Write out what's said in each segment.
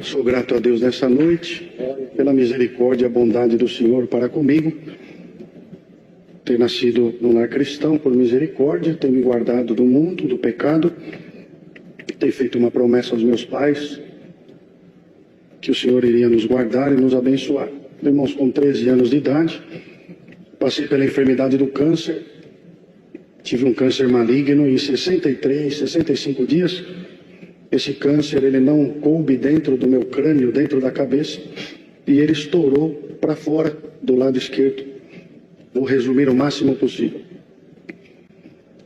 Sou grato a Deus nessa noite, pela misericórdia e a bondade do Senhor para comigo. Ter nascido num lar cristão por misericórdia, ter me guardado do mundo, do pecado, ter feito uma promessa aos meus pais, que o Senhor iria nos guardar e nos abençoar. Irmãos, com 13 anos de idade, passei pela enfermidade do câncer, tive um câncer maligno e em 65 dias, esse câncer ele não coube dentro do meu crânio, dentro da cabeça, e ele estourou para fora do lado esquerdo. Vou resumir o máximo possível.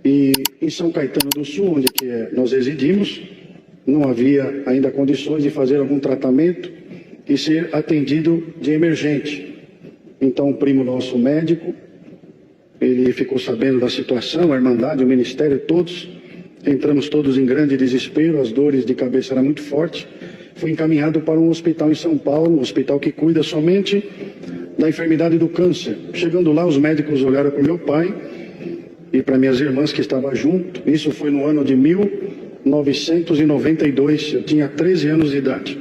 E em São Caetano do Sul, onde nós residimos, não havia ainda condições de fazer algum tratamento e ser atendido de emergente. Então o primo nosso médico, ele ficou sabendo da situação, a Irmandade, o Ministério, todos, entramos todos em grande desespero, as dores de cabeça eram muito fortes. Fui encaminhado para um hospital em São Paulo, um hospital que cuida somente da enfermidade do câncer. Chegando lá, os médicos olharam para o meu pai e para minhas irmãs que estavam junto. Isso foi no ano de 1992, eu tinha 13 anos de idade.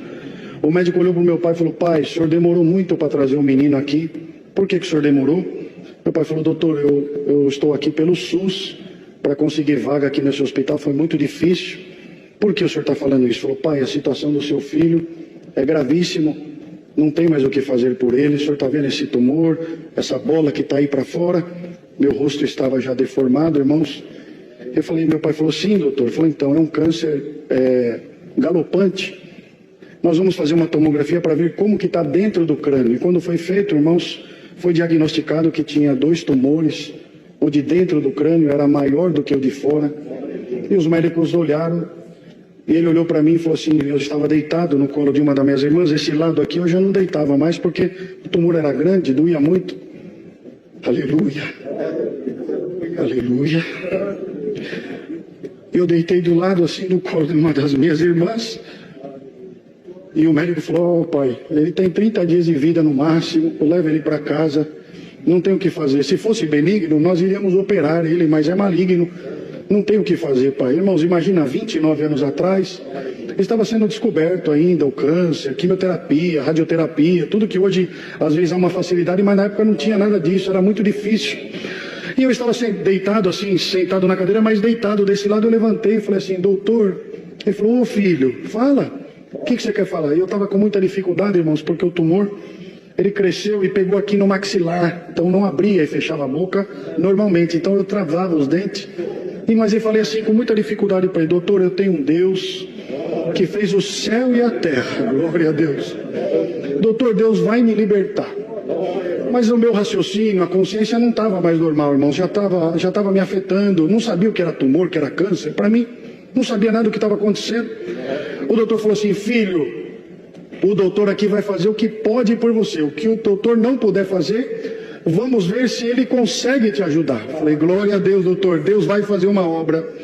O médico olhou para o meu pai e falou: pai, o senhor demorou muito para trazer o menino aqui. Por que o senhor demorou? Meu pai falou: doutor, eu estou aqui pelo SUS, para conseguir vaga aqui nesse hospital foi muito difícil. Por que o senhor está falando isso? Falou: pai, a situação do seu filho é gravíssimo, não tem mais o que fazer por ele. O senhor está vendo esse tumor, essa bola que está aí para fora? Meu rosto estava já deformado, irmãos. Eu falei, meu pai falou: sim, doutor. Ele falou: então, é um câncer galopante. Nós vamos fazer uma tomografia para ver como que está dentro do crânio. E quando foi feito, irmãos, foi diagnosticado que tinha 2 tumores. O de dentro do crânio era maior do que o de fora. E os médicos olharam, e ele olhou para mim e falou assim: eu estava deitado no colo de uma das minhas irmãs, esse lado aqui eu já não deitava mais, porque o tumor era grande, doía muito. Aleluia, aleluia. Eu deitei do lado assim no colo de uma das minhas irmãs, e o médico falou: oh, pai, ele tem 30 dias de vida no máximo, leva ele para casa. Não tem o que fazer. Se fosse benigno, nós iríamos operar ele, mas é maligno. Não tem o que fazer, pai. Irmãos, imagina, 29 anos atrás, estava sendo descoberto ainda o câncer, quimioterapia, radioterapia, tudo que hoje, às vezes, há uma facilidade, mas na época não tinha nada disso, era muito difícil. E eu estava deitado assim, sentado na cadeira, mas deitado desse lado, eu levantei e falei assim: doutor. Ele falou: ô filho, fala. O que você quer falar? E eu estava com muita dificuldade, irmãos, porque o tumor, ele cresceu e pegou aqui no maxilar, então não abria e fechava a boca normalmente, então eu travava os dentes. Mas eu falei assim com muita dificuldade para ele: doutor, eu tenho um Deus que fez o céu e a terra, glória a Deus. Doutor, Deus vai me libertar. Mas o meu raciocínio, a consciência não estava mais normal, irmãos, já estava me afetando, não sabia o que era tumor, o que era câncer, para mim, não sabia nada do que estava acontecendo. O doutor falou assim: filho, o doutor aqui vai fazer o que pode por você. O que o doutor não puder fazer, vamos ver se ele consegue te ajudar. Falei: glória a Deus, doutor, Deus vai fazer uma obra.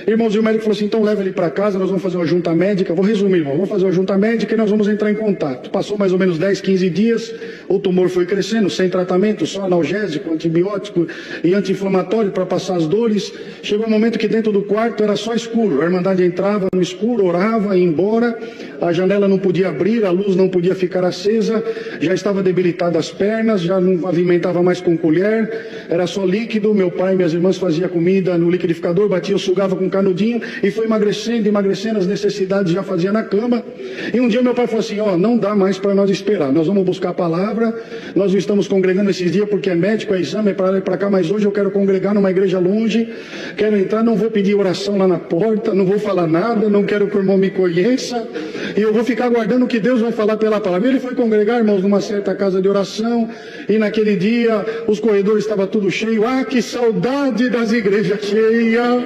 Irmãos, e o médico falou assim: então leva ele para casa, nós vamos fazer uma junta médica. Vou resumir, irmão, vamos fazer uma junta médica e nós vamos entrar em contato. Passou mais ou menos 10, 15 dias, o tumor foi crescendo, sem tratamento, só analgésico, antibiótico e anti-inflamatório para passar as dores. Chegou um momento que dentro do quarto era só escuro. A Irmandade entrava no escuro, orava, ia embora, a janela não podia abrir, a luz não podia ficar acesa, já estava debilitada as pernas, já não alimentava mais com colher, era só líquido. Meu pai e minhas irmãs faziam comida no liquidificador, batia, sugava com canudinho, e foi emagrecendo, as necessidades já fazia na cama. E um dia meu pai falou assim: ó, não dá mais para nós esperar, nós vamos buscar a palavra. Nós não estamos congregando esses dias porque é médico, é exame, é para lá e para cá, mas hoje eu quero congregar numa igreja longe, quero entrar, não vou pedir oração lá na porta, não vou falar nada, não quero que o irmão me conheça, e eu vou ficar aguardando o que Deus vai falar pela palavra. Ele foi congregar, irmãos, numa certa casa de oração, e naquele dia os corredores estavam tudo cheio. Ah, que saudade das igrejas cheias,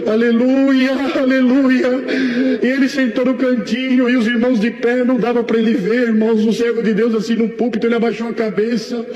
aleluia, aleluia. E ele sentou no cantinho, e os irmãos de pé, não dava para ele ver, irmãos, o servo de Deus assim no púlpito. Ele abaixou a cabeça,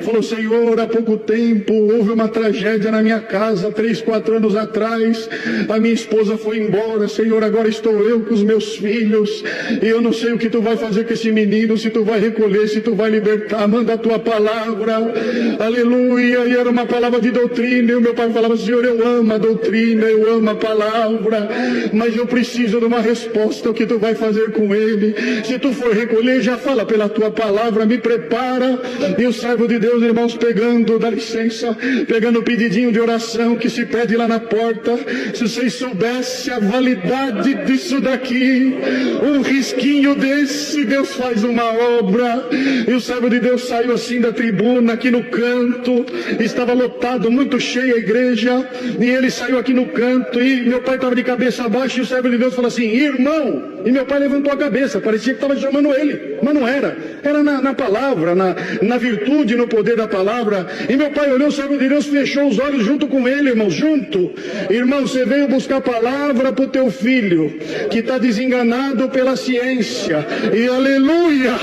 falou: Senhor, há pouco tempo houve uma tragédia na minha casa, 3, 4 anos atrás, a minha esposa foi embora, Senhor, agora estou eu com os meus filhos, e eu não sei o que tu vai fazer com esse menino, se tu vai recolher, se tu vai libertar. Manda a tua palavra, palavra, aleluia, e era uma palavra de doutrina, e o meu pai falava, Senhor, eu amo a doutrina, eu amo a palavra, mas eu preciso de uma resposta, o que tu vai fazer com ele? Se tu for recolher, já fala pela tua palavra, me prepara. E o servo de Deus, irmãos, pegando, dá licença, pegando o pedidinho de oração que se pede lá na porta, se vocês soubessem a validade disso daqui, um risquinho desse, Deus faz uma obra. E o servo de Deus saiu assim da tribuna, aqui no canto, estava lotado, muito cheia a igreja, e ele saiu aqui no canto, e meu pai estava de cabeça abaixo, e o servo de Deus falou assim, irmão, e meu pai levantou a cabeça, parecia que estava chamando ele, mas não era, era na palavra, na virtude, no poder da palavra. E meu pai olhou, o servo de Deus fechou os olhos junto com ele, irmão, junto. Irmão, você veio buscar a palavra para o teu filho, que está desenganado pela ciência, e aleluia,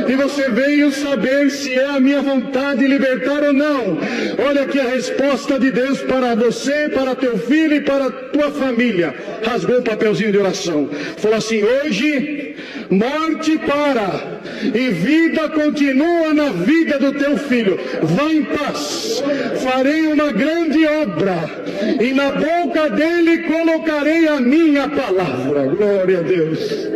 e você veio saber se é a minha vontade libertar ou não. Olha aqui a resposta de Deus para você, para teu filho e para tua família. Rasgou o papelzinho de oração, falou assim, hoje morte para e vida continua na vida do teu filho. Vá em paz, farei uma grande obra e na boca dele colocarei a minha palavra. Glória a Deus,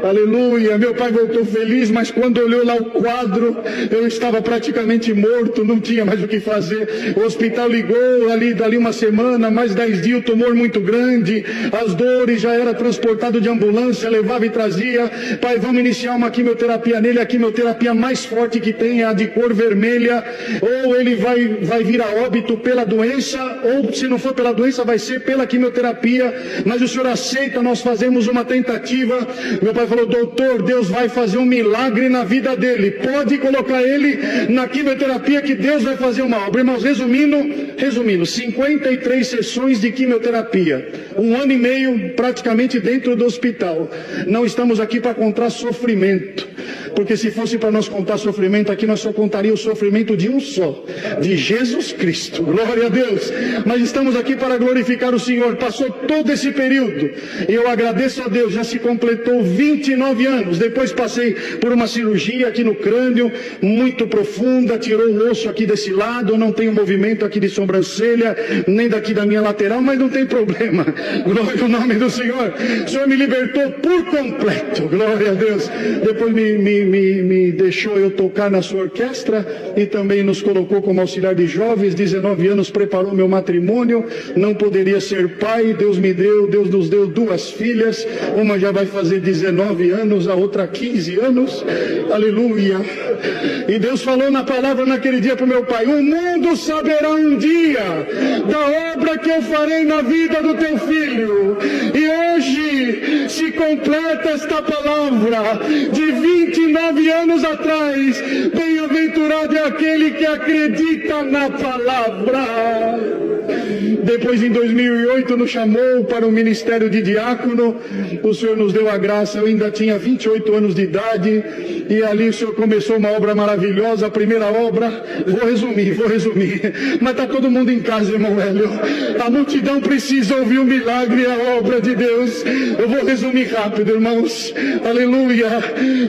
aleluia. Meu pai voltou feliz, mas quando olhou lá o quadro, eu estava praticamente morto, não tinha mais o que fazer. O hospital ligou dali uma semana, mais 10 dias, o tumor muito grande, as dores, já era transportado de ambulância, levava e trazia. Pai, vamos iniciar uma quimioterapia nele, a quimioterapia mais forte que tem é a de cor vermelha, ou ele vai vir a óbito pela doença, ou se não for pela doença, vai ser pela quimioterapia, mas o senhor aceita, nós fazemos uma tentativa. Meu pai falou, doutor, Deus vai fazer um milagre na vida dele, pode colocar ele na quimioterapia que Deus vai fazer uma obra. Irmãos, resumindo, 53 sessões de quimioterapia, 1 ano e meio praticamente dentro do hospital. Não estamos aqui para contar sofrimento, porque se fosse para nós contar sofrimento aqui, nós só contaríamos o sofrimento de um só, de Jesus Cristo, glória a Deus. Mas estamos aqui para glorificar o Senhor. Passou todo esse período, e eu agradeço a Deus, já se completou 29 anos, depois passei por uma cirurgia aqui no crânio, muito profunda, tirou o osso aqui desse lado, não tenho movimento aqui de sobrancelha, nem daqui da minha lateral, mas não tem problema, glória ao nome do Senhor. O Senhor me libertou por completo, glória a Deus. Depois me deixou eu tocar na sua orquestra, e também nos colocou como auxiliar de jovens. 19 anos preparou meu matrimônio, não poderia ser pai, Deus nos deu 2 filhas, uma já vai fazer 19 anos, a outra 15 anos, aleluia. E Deus falou na palavra naquele dia para o meu pai, o mundo saberá um dia da obra que eu farei na vida do teu filho. E hoje se completa esta palavra de 29 anos atrás. Bem-aventurado é aquele que acredita na palavra. Depois, em 2008, nos chamou para o ministério de diácono. O Senhor nos deu a graça, eu ainda tinha 28 anos de idade, e ali o Senhor começou uma obra maravilhosa. A primeira obra, vou resumir, mas está todo mundo em casa, irmão Hélio. A multidão precisa ouvir o milagre e a obra de Deus. Eu vou resumir rápido, irmãos, aleluia.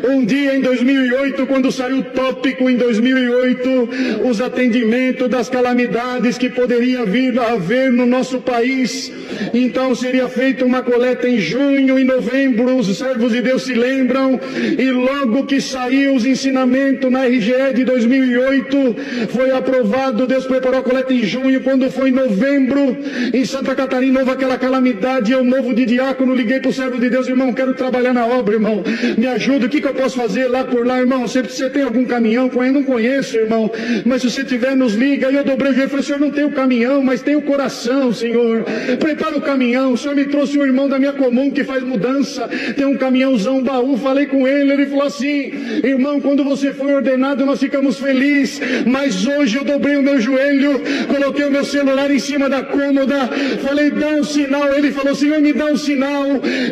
Um dia em 2008, quando saiu o tópico em 2008, os atendimentos das calamidades que poderia vir a haver no nosso país, então seria feita uma coleta em junho e novembro. Os servos de Deus se lembram, e logo que saiu os ensinamentos na RGE de 2008, foi aprovado. Deus preparou a coleta em junho. Quando foi em novembro, em Santa Catarina, houve aquela calamidade. Eu, novo de diácono, liguei para o servo de Deus, irmão, quero trabalhar na obra, irmão, me ajuda, o que eu posso fazer lá por lá, irmão? Você tem algum caminhão? Eu não conheço, irmão, mas se você tiver, nos liga. E eu dobrei o joelho e falei, Senhor, não tem o caminhão, mas tem o coração, Senhor, prepara o caminhão. O Senhor me trouxe um irmão da minha comum que faz mudança, tem um caminhãozão, baú. Falei com ele falou assim, irmão, quando você foi ordenado nós ficamos felizes, mas hoje eu dobrei o meu joelho, coloquei o meu celular em cima da cômoda, falei, dá um sinal. Ele falou, Senhor, me dá um sinal.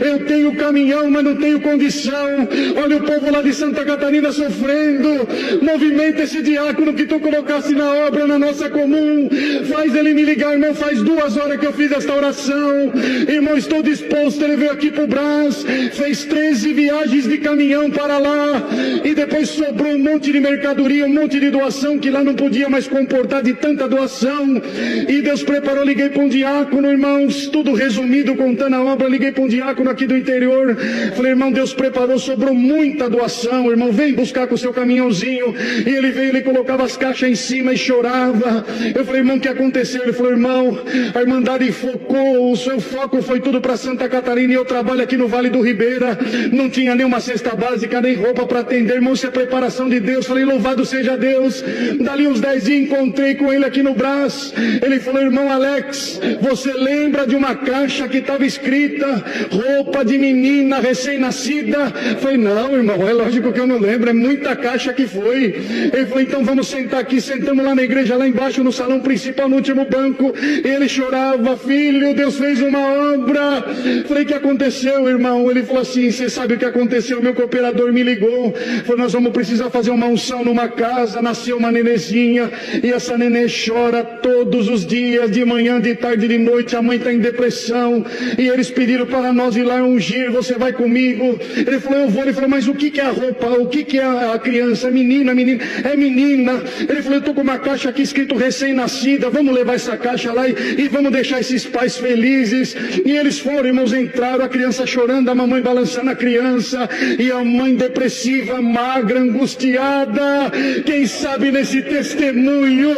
Eu tenho caminhão, mas não tenho condição. Olha o povo lá de Santa Catarina sofrendo. Movimenta esse diácono que tu colocasse na obra, na nossa comum. Faz ele me ligar, irmão. Faz 2 horas que eu fiz esta oração. Irmão, estou disposto. Ele veio aqui pro Brás, fez 13 viagens de caminhão para lá. E depois sobrou um monte de mercadoria, um monte de doação que lá não podia mais comportar de tanta doação. E Deus preparou, liguei para um diácono, irmãos, tudo resumido, contando a obra. Liguei para um diácono aqui do interior. Falei, irmão, Deus preparou, sobrou muita doação, irmão, vem buscar com o seu caminhãozinho. E ele veio, ele colocava as caixas em cima e chorava. Eu falei, irmão, o que aconteceu? Ele falou, irmão, a Irmandade focou, o seu foco foi tudo para Santa Catarina e eu trabalho aqui no Vale do Ribeira. Não tinha nenhuma cesta básica, nem roupa para atender, irmão, isso é preparação de Deus. Falei, louvado seja Deus. Dali uns 10 dias encontrei com ele aqui no Brás. Ele falou, irmão Alex, você lembra de uma caixa que estava escrita roupa de menina recém-nascida? Falei, não, irmão, é lógico que eu não lembro, é muita caixa que foi. Ele falou, então vamos sentar aqui. Sentamos lá na igreja, lá embaixo no salão principal, no último banco. Ele chorava, filho, Deus fez uma obra. Falei, o que aconteceu, irmão? Ele falou assim, você sabe o que aconteceu? Meu cooperador me ligou, falou, nós vamos precisar fazer uma unção numa casa. Nasceu uma nenezinha e essa nenê chora todos os dias, de manhã, de tarde, de noite. A mãe está em depressão e eles pediram para nós ir lá ungir. Você vai comigo? Ele falou, eu vou. Ele falou, mas o que é a roupa? O que é a criança? É menina, menina? É menina. Ele falou, eu estou com uma caixa aqui escrito recém-nascida, vamos levar essa caixa lá e vamos deixar esses pais felizes. E eles foram, irmãos, entraram, a criança chorando, a mamãe balançando a criança e a mãe depressiva, magra, angustiada. Quem sabe nesse testemunho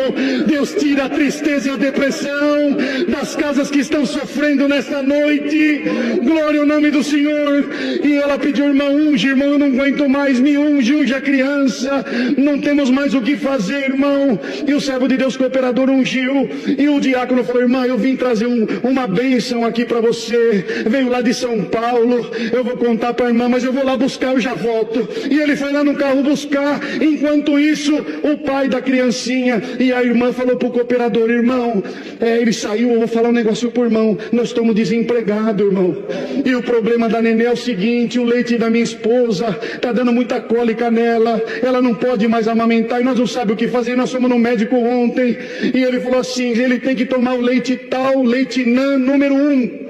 Deus tira a tristeza e a depressão das casas que estão sofrendo nesta noite. Glória ao nome do Senhor. E ela pediu, irmão, unge, irmão, eu não aguento mais, me unge, unge a criança, não temos mais o que fazer, irmão. E o servo de Deus, cooperador, ungiu. E o diácono falou, irmão, eu vim trazer uma bênção aqui para você. Veio lá de São Paulo, eu vou contar para a irmã, mas eu vou lá buscar, eu já volto. E ele foi lá no carro buscar. Enquanto isso, o pai da criancinha e a irmã falou para o cooperador, irmão, ele saiu, eu vou falar um negócio pro irmão, nós estamos desempregados, irmão. E o problema da neném é o seguinte, o leite da minha esposa está dando muita cólica nela, ela não pode mais amamentar e nós não sabemos o que fazer. Nós fomos no médico ontem e ele falou assim, ele tem que tomar o leite tal, leite NAN número 1.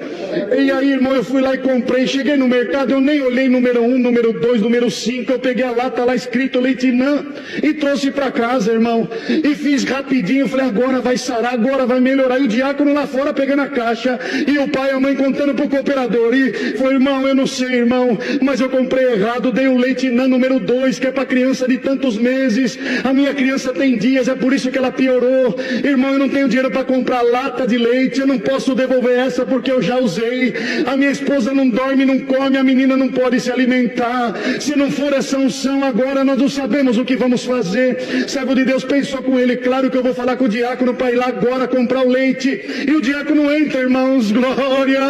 E aí, irmão, eu fui lá e comprei, cheguei no mercado, eu nem olhei número 1, número 2, número 5, eu peguei a lata lá escrito leite NAN e trouxe para casa, irmão, e fiz rapidinho. Falei, agora vai sarar, agora vai melhorar. E o diácono lá fora pegando a caixa e o pai e a mãe contando pro cooperador. E foi, irmão, eu não sei, irmão, mas eu comprei errado, dei o leite NAN número 2, que é para criança de tantos meses. A minha criança tem dias, é por isso que ela piorou. Irmão, eu não tenho dinheiro para comprar lata de leite, eu não posso devolver essa porque eu já usei. A minha esposa não dorme, não come, a menina não pode se alimentar. Se não for essa unção agora, nós não sabemos o que vamos fazer. Servo de Deus pensou com ele, claro que eu vou falar com o diácono para ir lá agora comprar o leite. E o diácono entra, irmãos, glória!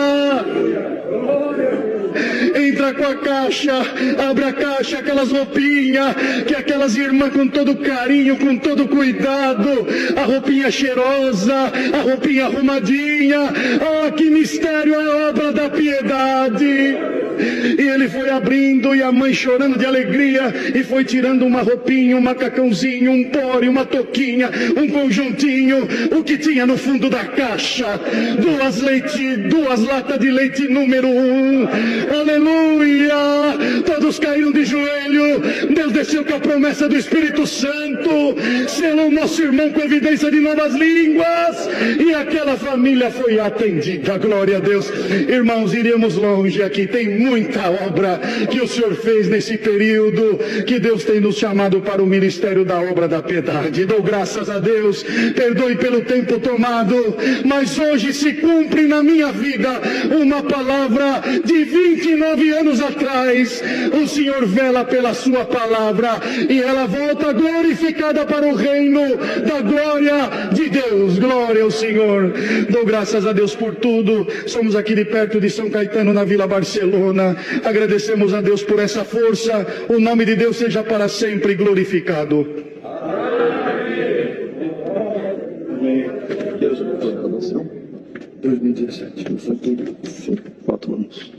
Entra com a caixa, abre a caixa, aquelas roupinhas que aquelas irmãs com todo carinho, com todo cuidado, a roupinha cheirosa, a roupinha arrumadinha. Ah, que mistério, é a obra da piedade. E ele foi abrindo e a mãe chorando de alegria e foi tirando uma roupinha, um macacãozinho, um pore, uma toquinha, um conjuntinho, o que tinha no fundo da caixa, duas latas de leite número 1. Aleluia! Todos caíram de joelho. Deus desceu com a promessa do Espírito Santo, selou nosso irmão com evidência de novas línguas e aquela família foi atendida. Glória a Deus. Irmãos, iríamos longe aqui, tem muita obra que o Senhor fez nesse período, que Deus tem nos chamado para o ministério da obra da piedade. Dou graças a Deus, perdoe pelo tempo tomado, mas hoje se cumpre na minha vida uma palavra de 29 anos atrás. O Senhor vela pela sua palavra e ela volta glorificada para o reino da glória de Deus. Glória ao Senhor. Dou graças a Deus por tudo. Somos aqui de perto de São Caetano, na Vila Barcelona. Agradecemos a Deus por essa força. O nome de Deus seja para sempre glorificado. Deus abençoe a nação. 2017. 4 anos.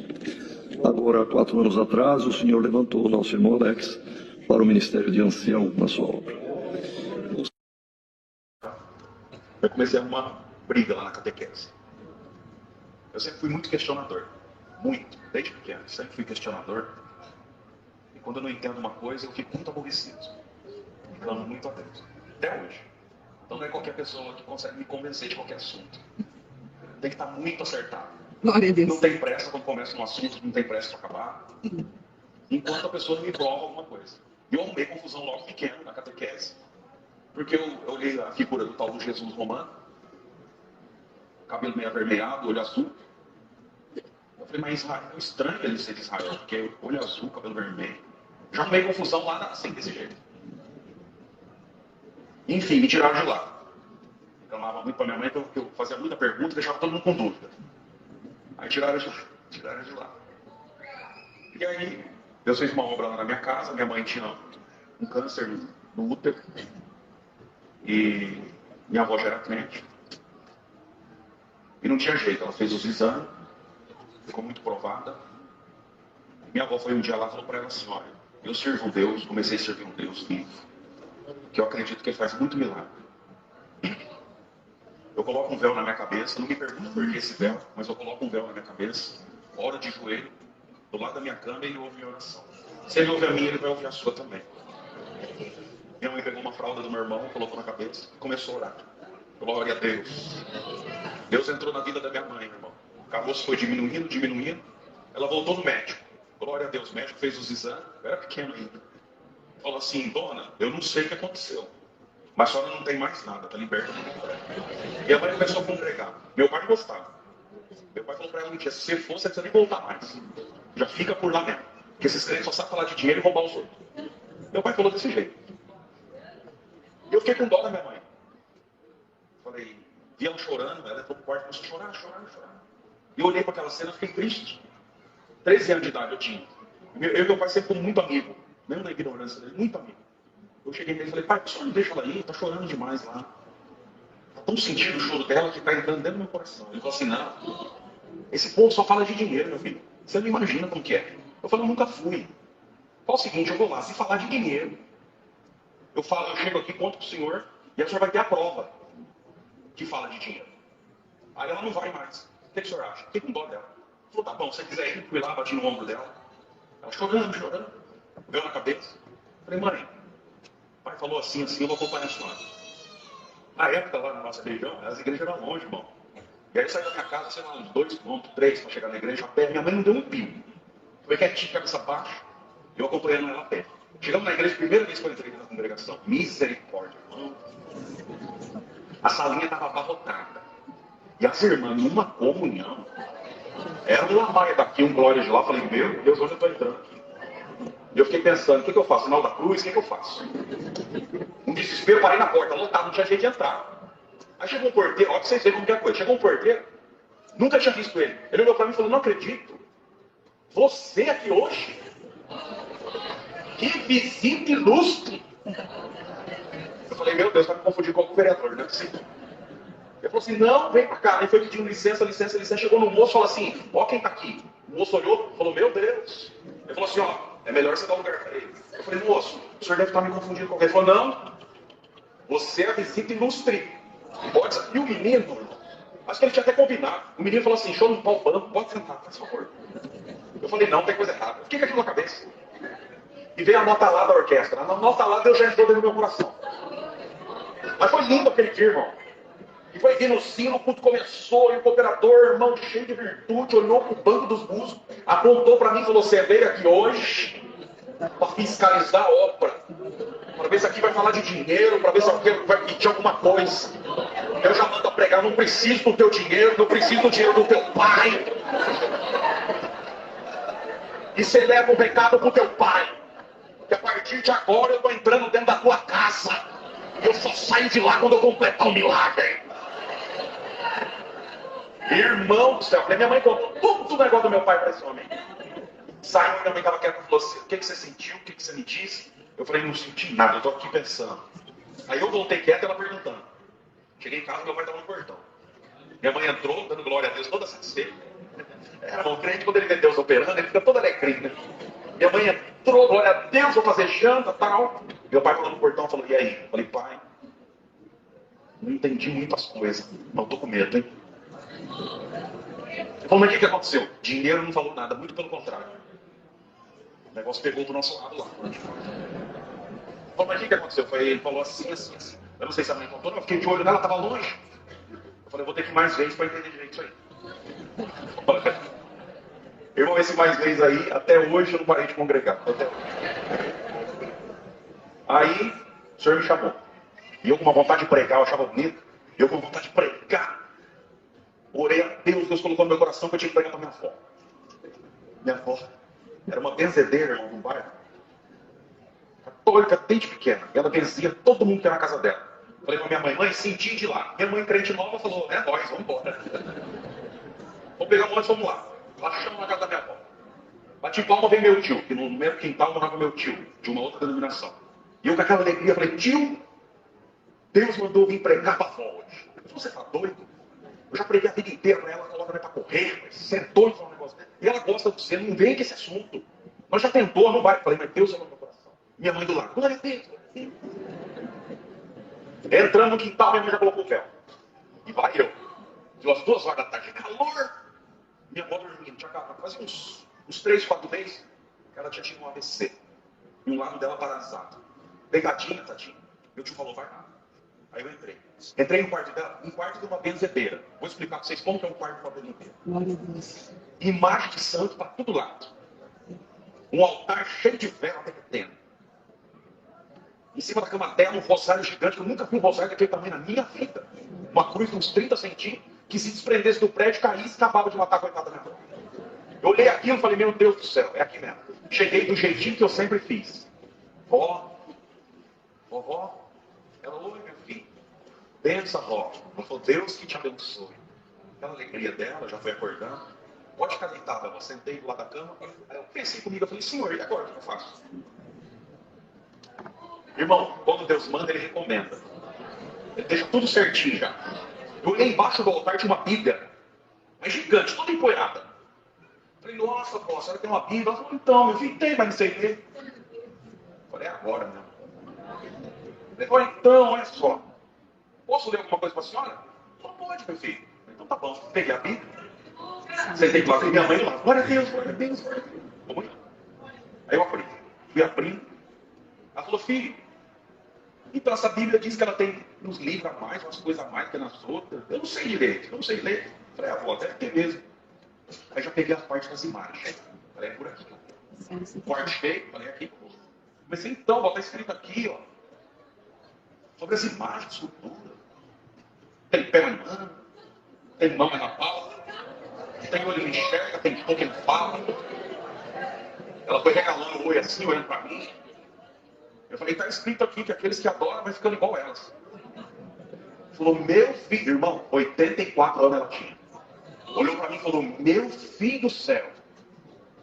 há 4 anos atrás, o senhor levantou o nosso irmão Alex para o Ministério de Ancião na sua obra. Eu comecei uma briga lá na catequese. Eu sempre fui muito questionador. Muito. Desde pequeno. Sempre fui questionador. E quando eu não entendo uma coisa, eu fico muito aborrecido. E clamo muito a Deus. Até hoje. Então não é qualquer pessoa que consegue me convencer de qualquer assunto. Tem que estar muito acertado. Glória a Deus. Não tem pressa quando começa um assunto, não tem pressa para acabar. Enquanto a pessoa não me prova alguma coisa. E eu arrumei confusão logo pequeno na catequese. Porque eu olhei a figura do tal do Jesus romano, cabelo meio avermelhado, olho azul. Eu falei, mas Israel, é estranho ele ser de Israel, porque olho azul, cabelo vermelho. Já arrumei confusão lá assim, desse jeito. Enfim, me tiraram de lá. Reclamava muito para minha mãe, que eu fazia muita pergunta e deixava todo mundo com dúvida. Aí tiraram de lá. E aí, Deus fez uma obra lá na minha casa. Minha mãe tinha um câncer no útero. E minha avó já era crente. E não tinha jeito, ela fez os exames. Ficou muito provada. Minha avó foi um dia lá e falou para ela assim, olha, eu sirvo um Deus, comecei a servir um Deus vivo. Que eu acredito que ele faz muito milagre. Eu coloco um véu na minha cabeça, não me pergunto por que esse véu, mas eu coloco um véu na minha cabeça, oro de joelho, do lado da minha cama e ele ouve minha oração. Se ele ouve a minha, ele vai ouvir a sua também. Minha mãe pegou uma fralda do meu irmão, colocou na cabeça e começou a orar. Glória a Deus. Deus entrou na vida da minha mãe, irmão. O caroço foi diminuindo. Ela voltou no médico. Glória a Deus. O médico fez os exames. Eu era pequeno ainda. Falou assim, dona, eu não sei o que aconteceu. Mas a senhora não tem mais nada, está liberta do ministério. E a mãe começou a congregar. Meu pai não gostava. Meu pai falou para ela um dia, se você for, você não precisa nem voltar mais. Já fica por lá mesmo. Porque esses crentes só sabem falar de dinheiro e roubar os outros. Meu pai falou desse jeito. E eu fiquei com dó da minha mãe. Falei, vi ela chorando, ela entrou pro quarto e começou a chorar. E eu olhei para aquela cena e fiquei triste. 13 anos de idade eu tinha. Eu e meu pai sempre fomos muito amigos. Mesmo na ignorância dele, muito amigo. Eu cheguei nele e falei, pai, por que não deixa ela aí? Tá chorando demais lá. Tá tão sentindo o choro dela que tá entrando dentro do meu coração. Ele falou assim, não, esse povo só fala de dinheiro, meu filho. Você não imagina como que é. Eu falei, eu nunca fui. Fala o seguinte, eu vou lá, se falar de dinheiro. Eu chego aqui, conto pro senhor, e a senhora vai ter a prova que fala de dinheiro. Aí ela não vai mais. O que o senhor acha? Fiquei com dó dela. Falou, tá bom, se você quiser ir, fui lá, bati no ombro dela. Ela chorando. Veio na cabeça. Falei, mãe, o pai falou assim, eu vou acompanhar a senhora. Na época, lá na nossa região, as igrejas eram longe, irmão. E aí eu saí da minha casa, sei lá, uns 2 quilômetros, 3, para chegar na igreja a pé. Minha mãe não deu um pio. Foi quietinho, cabeça baixa, eu acompanhando ela a pé. Chegamos na igreja, primeira vez que eu entrei na congregação. Misericórdia, irmão. A salinha estava abarrotada. E as irmãs, numa comunhão. Era um lamaia daqui, um glória de lá. Falei, meu Deus, onde eu estou entrando aqui? E eu fiquei pensando, o que eu faço? Sinal da cruz, o que eu faço? Um desespero, parei na porta, lotado, não tinha jeito de entrar. Aí chegou um porteiro, olha pra vocês verem como que é a coisa. Chegou um porteiro, nunca tinha visto ele. Ele olhou pra mim e falou, não acredito. Você aqui hoje? Que visita ilustre. Eu falei, meu Deus, tá me confundindo com o vereador, não é possível. Ele falou assim, não, vem pra cá. Ele foi pedindo licença. Chegou no moço e falou assim, ó quem tá aqui. O moço olhou e falou, meu Deus. Ele falou assim, ó, é melhor você dar lugar pra ele. Eu falei, moço, o senhor deve estar me confundindo com alguém. Ele falou, não, você é a visita ilustre. Pode. E o menino, acho que ele tinha até combinado. O menino falou assim, deixa eu limpar o banco, pode sentar, faz favor. Eu falei, não, tem coisa errada. O que é aquilo na cabeça? E veio a nota lá da orquestra. A nota lá Deus já entrou dentro do meu coração. Mas foi lindo aquele dia, irmão. E foi vindo o sino, o culto começou, e o cooperador, irmão, cheio de virtude, olhou para o banco dos músicos, apontou para mim e falou, você veio aqui hoje para fiscalizar a obra, para ver se aqui vai falar de dinheiro, para ver se alguém vai pedir alguma coisa. Eu já mando a pregar, não preciso do teu dinheiro, não preciso do dinheiro do teu pai. E você leva o recado para o teu pai, que a partir de agora eu estou entrando dentro da tua casa. Eu só saio de lá quando eu completar o milagre. Irmão do céu, minha mãe contou tudo o negócio do meu pai para esse homem. Saiu e minha mãe estava quieta e falou assim, o que você sentiu, o que você me disse? Eu falei, não senti nada, eu estou aqui pensando. Aí eu voltei quieto e ela perguntando. Cheguei em casa, meu pai estava no portão. Minha mãe entrou, dando glória a Deus, toda satisfeita. O crente, quando ele vê Deus operando, ele fica todo alegrinho, né? Minha mãe entrou, glória a Deus, vou fazer janta e tal. Meu pai falou no portão, falou, e aí? Eu falei, pai, não entendi muitas coisas, mas eu tô com medo, hein? Ele falou, mas o que aconteceu? Dinheiro não falou nada, muito pelo contrário. O negócio pegou pro nosso lado lá. Ele falou, mas o que aconteceu? Ele falou assim. Eu não sei se a mãe contou, não, eu fiquei de olho nela, tava longe. Eu falei, eu vou ter que ir mais vezes para entender direito isso aí. Irmão, esse mais vezes aí, até hoje eu não parei de congregar. Até hoje. Aí, o senhor me chamou. E eu com uma vontade de pregar, eu achava bonito. E eu com uma vontade de pregar. Orei a Deus, Deus colocou no meu coração que eu tinha que pregar para minha avó. Minha avó era uma benzedeira, irmão, no bairro. Católica desde pequena. E ela benzia todo mundo que era na casa dela. Falei pra minha mãe, mãe, senti de lá. Minha mãe, crente nova, falou, é nóis, vamos embora. Vamos pegar um ônibus, vamos lá. Lá chama na casa da minha avó. Bati palma, veio meu tio, que no mesmo quintal morava meu tio, de uma outra denominação. E eu com aquela alegria falei, tio, Deus mandou vir pregar pra avó hoje. Eu falei, você tá doido? Eu já preguei a vida inteira pra ela, coloca ela pra correr, mas você é doido pra um negócio desse. E ela gosta de você, não vem com esse assunto. Mas já tentou, não vai. Eu falei, mas Deus ama meu coração. Minha mãe do lado, glória a Deus. Entrando no quintal, minha mãe já colocou o véu. E vai eu. Deu as 2 horas da tarde, calor. Minha avó dormindo, tinha acabado. Fazia uns 3, 4 meses, ela tinha tido um AVC. E um lado dela paralisado. Pegadinha, tadinha. Meu tio falou, vai lá. Aí eu entrei. Entrei no quarto dela, um quarto de uma benzedeira. Vou explicar para vocês como que é um quarto de uma benzedeira. Glória a Deus. Imagem de santo para todo lado. Um altar cheio de vela derretendo. Em cima da cama dela, um rosário gigante, que eu nunca vi um rosário daquele tamanho na minha vida. Uma cruz de uns 30 centímetros, que se desprendesse do prédio, caísse e acabava de matar a coitada da minha avó. Eu olhei aquilo e falei, meu Deus do céu, é aqui mesmo. Cheguei do jeitinho que eu sempre fiz. Vovó, ela, oi meu filho, benção, vó. Ela falou, Deus que te abençoe. Aquela alegria dela, já foi acordando. Pode ficar deitada, eu sentei do lado da cama. Aí eu pensei comigo, eu falei, senhor, e agora o que eu faço? Irmão, quando Deus manda, Ele recomenda. Ele deixa tudo certinho já. Eu olhei embaixo do altar, tinha uma Bíblia, mas gigante, toda empoeirada. Falei, nossa, pô, a senhora tem uma Bíblia? Ela falou, então, meu filho, tem, mas não sei ler. Falei, é agora, né? Ele falou, então, olha só. Posso ler alguma coisa para a senhora? Não pode, meu filho. Então tá bom. Peguei a Bíblia. Sentei do lado da minha mãe lá. Glória a Deus, glória a Deus, glória a Deus. Vamos lá. Aí eu abri. Fui abrindo. Ela falou, filho, então essa Bíblia diz que ela tem uns livros a mais, umas coisas a mais que nas outras. Eu não sei direito, eu não sei ler. Falei, avó, deve ter mesmo. Aí já peguei a parte das imagens. Falei, é por aqui. Quarto cheio, falei, aqui. Comecei então, ó, tá escrito aqui, ó. Sobre as imagens, escultura. Tem pé em mão, tem mão na palma, tem olho que enxerga, tem boca que fala. Ela foi regalando o olho assim, olhando para mim. Eu falei, tá escrito aqui que aqueles que adoram vai ficando igual elas. Falou, meu filho, irmão, 84 anos ela tinha. Olhou para mim e falou, meu filho do céu.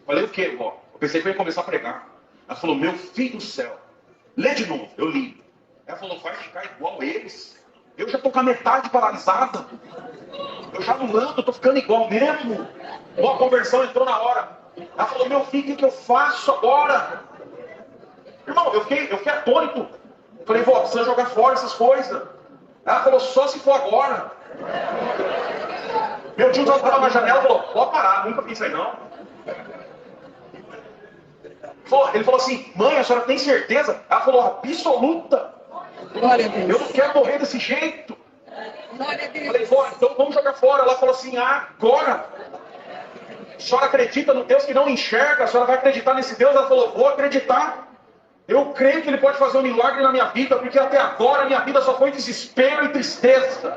Falei, o quê, vó? Eu pensei que eu ia começar a pregar. Ela falou, meu filho do céu. Lê de novo, eu li. Ela falou, vai ficar igual eles. Eu já tô com a metade paralisada. Eu já não ando, tô ficando igual mesmo. Uma conversão entrou na hora. Ela falou, meu filho, o que eu faço agora? Irmão, eu fiquei atônito. Falei, vó, precisa jogar fora essas coisas. Ela falou, só se for agora. Meu tio já estava na janela e falou, pode parar, nunca fiz isso aí não. Ele falou assim, mãe, a senhora tem certeza? Ela falou, absoluta. Glória a Deus. Eu não quero morrer desse jeito. Glória a Deus. Falei, vó, então vamos jogar fora. Ela falou assim, agora. A senhora acredita no Deus que não enxerga? A senhora vai acreditar nesse Deus? Ela falou, vou acreditar. Eu creio que Ele pode fazer um milagre na minha vida, porque até agora a minha vida só foi desespero e tristeza.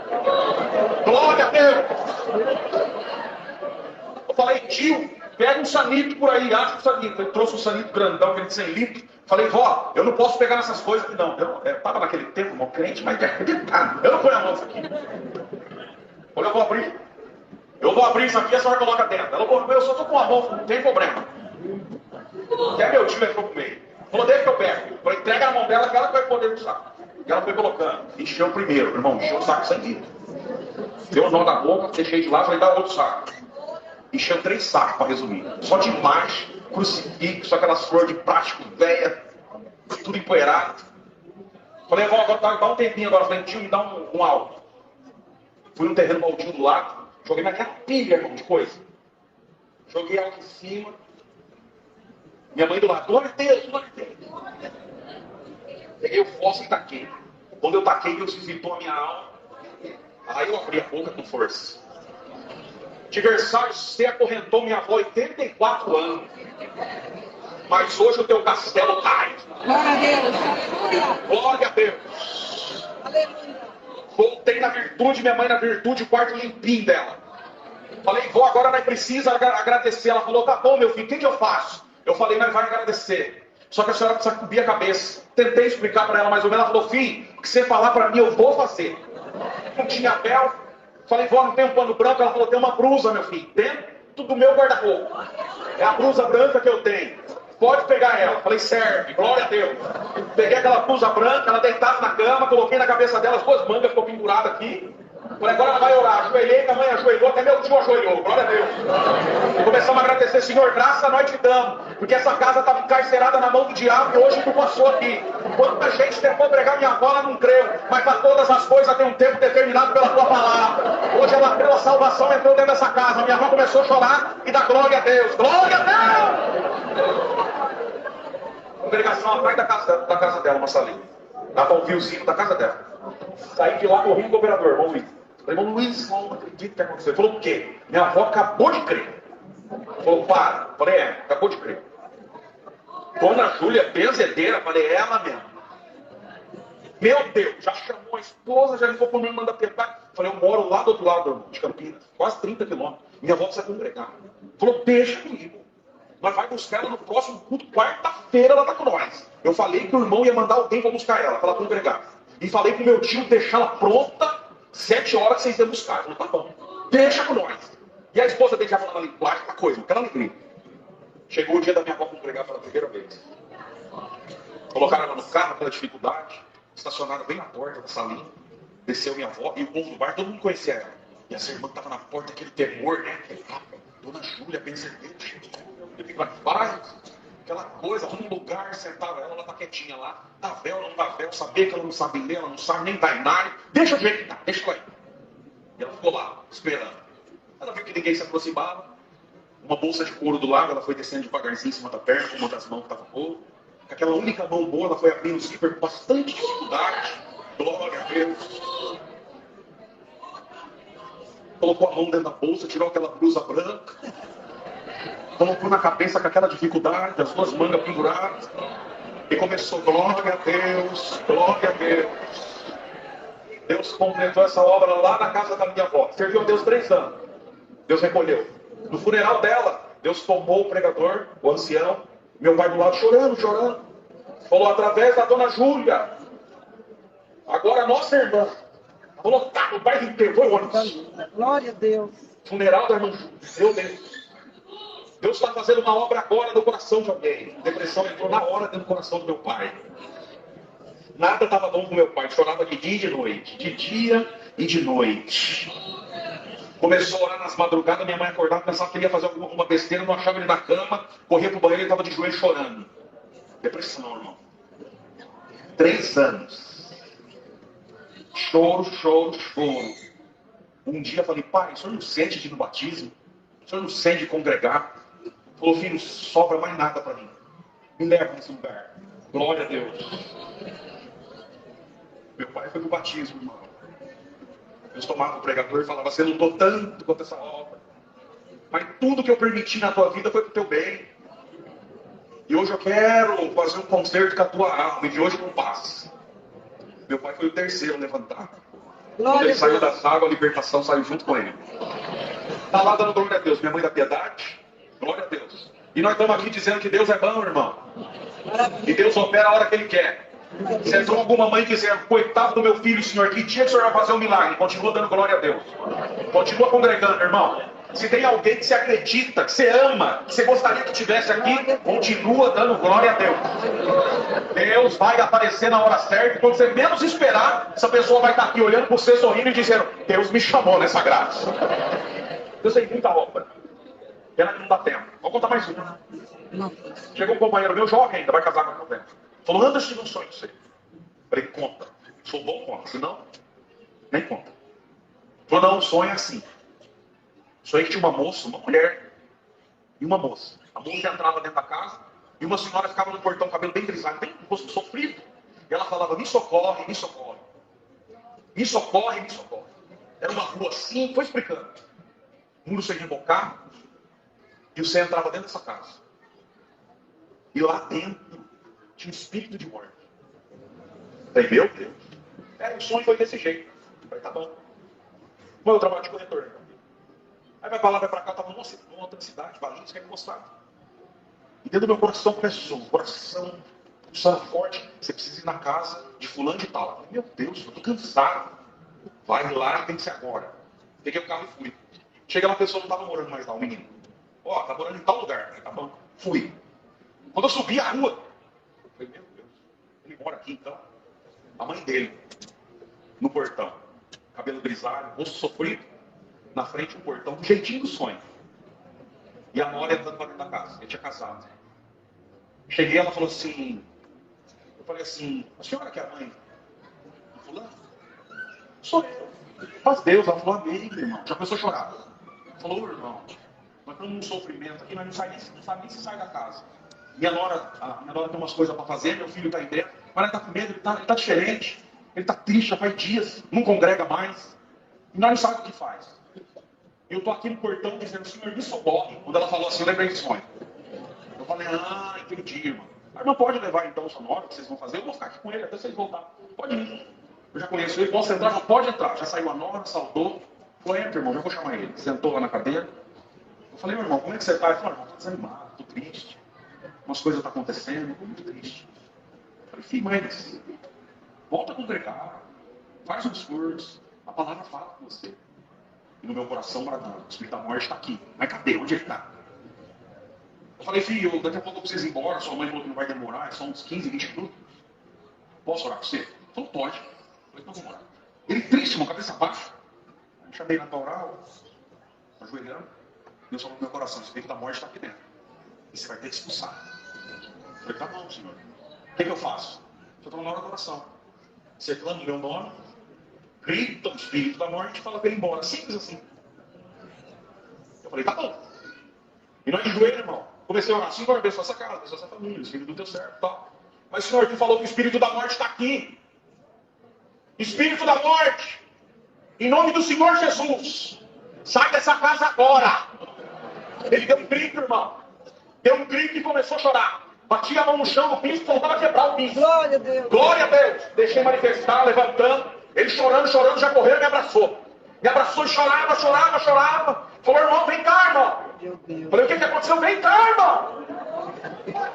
Glória a Deus. Eu falei, tio, pega um sanito por aí, acha um sanito. Ele trouxe um sanito grandão, aquele de 100 litros. Falei, vó, eu não posso pegar nessas coisas. Não, eu estava naquele tempo, irmão, crente, mas de acreditar. Eu não ponho a mão nisso aqui. Olha, eu vou abrir. Eu vou abrir isso aqui e a senhora coloca dentro. Ela falou, eu só estou com a mão, não tem problema. Até meu tio entrou pro meio. Falou, deixa que eu pego. Falei, entrega na mão dela que ela vai poder usar. E ela foi colocando. Encheu o primeiro, irmão, encheu o saco sem litro. Deu o nó da boca, deixei de lá, falei, dá outro saco. Encheu 3 sacos, para resumir. Só de marcha, crucifixo, aquelas flores de plástico velha, tudo empoeirado. Falei, vó, agora dá um tempinho agora. Falei, tio, me dá um álcool. Fui num terreno baldio do lado, joguei naquela pilha, irmão, de coisa. Joguei álcool em cima. Minha mãe do lado, glória a Deus, glória a Deus. Peguei o fósforo e taquei. Quando eu taquei, Deus visitou a minha alma. Aí eu abri a boca com força. Diversário, você acorrentou minha avó 84 anos. Mas hoje o teu castelo cai. Glória a Deus. Aleluia. Glória a Deus. Aleluia. Voltei na virtude, minha mãe na virtude, o quarto limpinho dela. Falei, vó, agora nós precisa agradecer. Ela falou, tá bom, meu filho, o que eu faço? Eu falei, nós vai agradecer. Só que a senhora precisa cobrir a cabeça. Tentei explicar para ela mais ou menos. Ela falou, filho, o que você falar para mim, eu vou fazer. Não tinha véu. Falei, vó, não tem um pano branco? Ela falou, tem uma blusa, meu filho, dentro do meu guarda-roupa. É a blusa branca que eu tenho. Pode pegar ela. Falei, serve, glória a Deus. Peguei aquela blusa branca, ela deitada na cama, coloquei na cabeça dela, as 2 mangas ficou pendurada aqui. Falei, agora ela vai orar. Ajoelhei, minha mãe ajoelhou, até meu tio ajoelhou, glória a Deus. E começamos a agradecer, Senhor, graças a nós te damos. Porque essa casa estava encarcerada na mão do diabo e hoje tu passou aqui. Quanta gente tentou pregar minha avó, ela não creu. Mas para todas as coisas tem um tempo determinado pela tua palavra. Hoje ela creu, a salvação entrou dentro dessa casa. Minha avó começou a chorar e dar glória a Deus. Glória a Deus! Congregação atrás da casa dela, uma salinha. Dá para ouvir o sino da casa dela. Saí de lá correndo com o operador, irmão Luiz. Falei, irmão Luiz, não acredito que aconteceu. Ele falou, o quê? Minha avó acabou de crer. Falou, para. Falei, acabou de crer. Dona Júlia, benzedeira, falei, é ela mesmo. Meu Deus, já chamou a esposa, já ligou para o meu irmão da Piedade. Falei, eu moro lá do outro lado de Campinas, quase 30 quilômetros. Minha avó precisa congregar. Falou, deixa comigo. Nós vamos buscar ela no próximo culto, quarta-feira ela está com nós. Eu falei que o irmão ia mandar alguém para buscar ela, para ela congregar. E falei pro meu tio deixar ela pronta, 7 horas que vocês iam buscar. Ele falou, tá bom, deixa com nós. E a esposa dele já falando ali, aquela coisa, aquela alegria. Chegou o dia da minha avó congregar pela primeira vez. Colocaram ela no carro, aquela dificuldade, estacionaram bem na porta da salinha. Desceu minha avó e o povo do bar, todo mundo conhecia ela. E essa irmã que estava na porta, aquele temor, né? Dona Júlia, benzedeira. Eu fico vai, aquela coisa, arruma um lugar, sentava ela tá quietinha lá. Dá véu, não dá véu, sabia que ela não sabe ler, ela não sabe nem dar inário. Deixa o jeito que tá, deixa ela aí. E ela ficou lá, esperando. Ela viu que ninguém se aproximava. Uma bolsa de couro do lado, ela foi descendo devagarzinho em cima da perna, com uma das mãos que estava boa. Com aquela única mão boa, ela foi abrindo o zíper com bastante dificuldade. Glória a Deus. Colocou a mão dentro da bolsa, tirou aquela blusa branca. Colocou na cabeça com aquela dificuldade, as 2 mangas penduradas. E começou, glória a Deus, glória a Deus. Deus completou essa obra lá na casa da minha avó. Serviu a Deus 3 anos. Deus recolheu. No funeral dela, Deus tomou o pregador, o ancião, meu pai do lado chorando, chorando. Falou, através da dona Júlia, agora a nossa irmã. Falou, tá, o bairro inteiro, foi o ônibus. Glória a Deus. Funeral da irmã Júlia, meu Deus. Deus está fazendo uma obra agora no coração de alguém. Depressão entrou na hora dentro do coração do meu pai. Nada estava bom com meu pai. Chorava de dia e de noite. De dia e de noite. Começou a orar nas madrugadas. Minha mãe acordava, pensava que ele ia fazer alguma besteira. Não achava ele na cama. Corria para o banheiro e estava de joelho chorando. Depressão, irmão. 3 anos. Choro, choro, choro. Um dia eu falei, pai, o senhor não sente de ir no batismo? O senhor não sente de congregar? Falou, filho, não sobra mais nada para mim. Me leva nesse lugar. Glória a Deus. Meu pai foi no batismo, irmão. Deus tomava o pregador e falava, você lutou tanto quanto essa obra. Mas tudo que eu permiti na tua vida foi pro teu bem. E hoje eu quero fazer um concerto com a tua alma. E de hoje não passa. Meu pai foi o 3º levantado. Quando ele saiu da água, a libertação saiu junto com ele. Está lá dando glória a Deus. Minha mãe da piedade. Glória a Deus. E nós estamos aqui dizendo que Deus é bom, irmão. E Deus opera a hora que Ele quer. Se entrou alguma mãe que dizer, coitado do meu filho, Senhor, que dia que o Senhor vai fazer um milagre? Continua dando glória a Deus. Continua congregando, irmão. Se tem alguém que você acredita, que você ama, que você gostaria que estivesse aqui, continua dando glória a Deus. Deus vai aparecer na hora certa. E quando você menos esperar, essa pessoa vai estar aqui olhando para você, sorrindo e dizendo, Deus me chamou nessa graça. Deus tem muita obra. Pena que não dá tempo. Vou contar mais uma. Não. Chegou um companheiro meu, jovem ainda, vai casar com o tempo. Falou, Anderson, tive um sonho de você. Falei, conta. Sou bom, conta. Se não, nem conta. Falou, não, o sonho é assim. Sonhei que tinha uma moça, uma mulher e uma moça. A moça entrava dentro da casa e uma senhora ficava no portão, cabelo bem grisalho, bem rosto sofrido. E ela falava, me socorre, me socorre. Me socorre, me socorre. Era uma rua assim, foi explicando. O muro sem rebocar. E você entrava dentro dessa casa. E lá dentro tinha um espírito de morte. Falei, meu Deus. O sonho foi desse jeito. Falei, tá bom. Mas eu trabalho de corretor, né? Aí vai pra lá, vai pra cá, tava numa outra cidade, Valinhos, que é encostado. E dentro do meu coração começou, o coração pulsando forte. Você precisa ir na casa de fulano de tal. Falei, meu Deus, eu tô cansado. Vai lá e tem que ser agora. Peguei o carro e fui. Cheguei lá, a pessoa não tava morando mais lá, o menino. Ó, tá morando em tal lugar. Falei, tá bom. Fui. Quando eu subi a rua, eu falei, meu Deus, ele mora aqui então. A mãe dele, no portão, cabelo grisalho, rosto sofrido, na frente um portão, do jeitinho do sonho. E a nora entrando pra dentro da casa. Ele tinha casado. Cheguei, ela falou assim, eu falei assim, a senhora que é a mãe do fulano? Sou eu. Mas Deus, ela falou, amém, irmão. Já começou a chorar. Falou, irmão, nós estamos num sofrimento aqui, nós não sabe nem se sai da casa. Minha nora tem umas coisas para fazer, meu filho está aí dentro, mas ele está com medo, ele tá diferente, ele está triste, já faz dias, não congrega mais, e nós não sabemos o que faz. Eu estou aqui no portão dizendo, Senhor, me socorre. Quando ela falou assim, eu lembrei do sonho. Eu falei, entendi, irmão. A irmã pode levar então o sonoro que vocês vão fazer, eu vou ficar aqui com ele até vocês voltarem. Pode ir. Eu já conheço ele, posso entrar? Já pode entrar. Já saiu a nora, saudou. Falou, entra, irmão, já vou chamar ele. Sentou lá na cadeira. Eu falei, meu irmão, como é que você está? Ele falou, irmão, estou desanimado, estou triste. Umas coisas estão acontecendo, estou muito triste. Eu falei, filho, mas volta a congregar. Faz um esforço. A palavra fala com você. E no meu coração bradando, o Espírito da morte está aqui. Mas cadê? Onde ele está? Eu falei, filho, daqui a pouco eu preciso ir embora. Sua mãe falou que não vai demorar, são uns 15, 20 minutos. Posso orar com você? Ele falou, pode. Eu falei, então vamos orar. Ele triste, com a cabeça baixa. Eu chamei na oral, ajoelhando. Deus falou no meu coração, o Espírito da morte está aqui dentro. E você vai ter que expulsar. Eu falei, tá bom, Senhor. O que eu faço? Eu estou na hora da oração. Você clama o meu nome, grita o Espírito da morte e fala para ele ir embora. Simples assim. Eu falei, tá bom. E nós de joelho, irmão. Comecei a orar, Senhor, abençoa essa casa, abençoa essa família, os filhos do teu servo e tal. Mas, Senhor, tu falou que o Espírito da morte está aqui. Espírito da morte, em nome do Senhor Jesus, sai dessa casa agora. Ele deu um grito, irmão. Deu um grito e começou a chorar. Batia a mão no chão, no piso, faltava quebrar o piso. Glória a Deus. Glória a Deus. Deixei manifestar, levantando. Ele chorando, já correu e me abraçou. Me abraçou e chorava. Falou, irmão, vem cá, irmão. Meu Deus. Falei, o que aconteceu? Vem cá, irmão.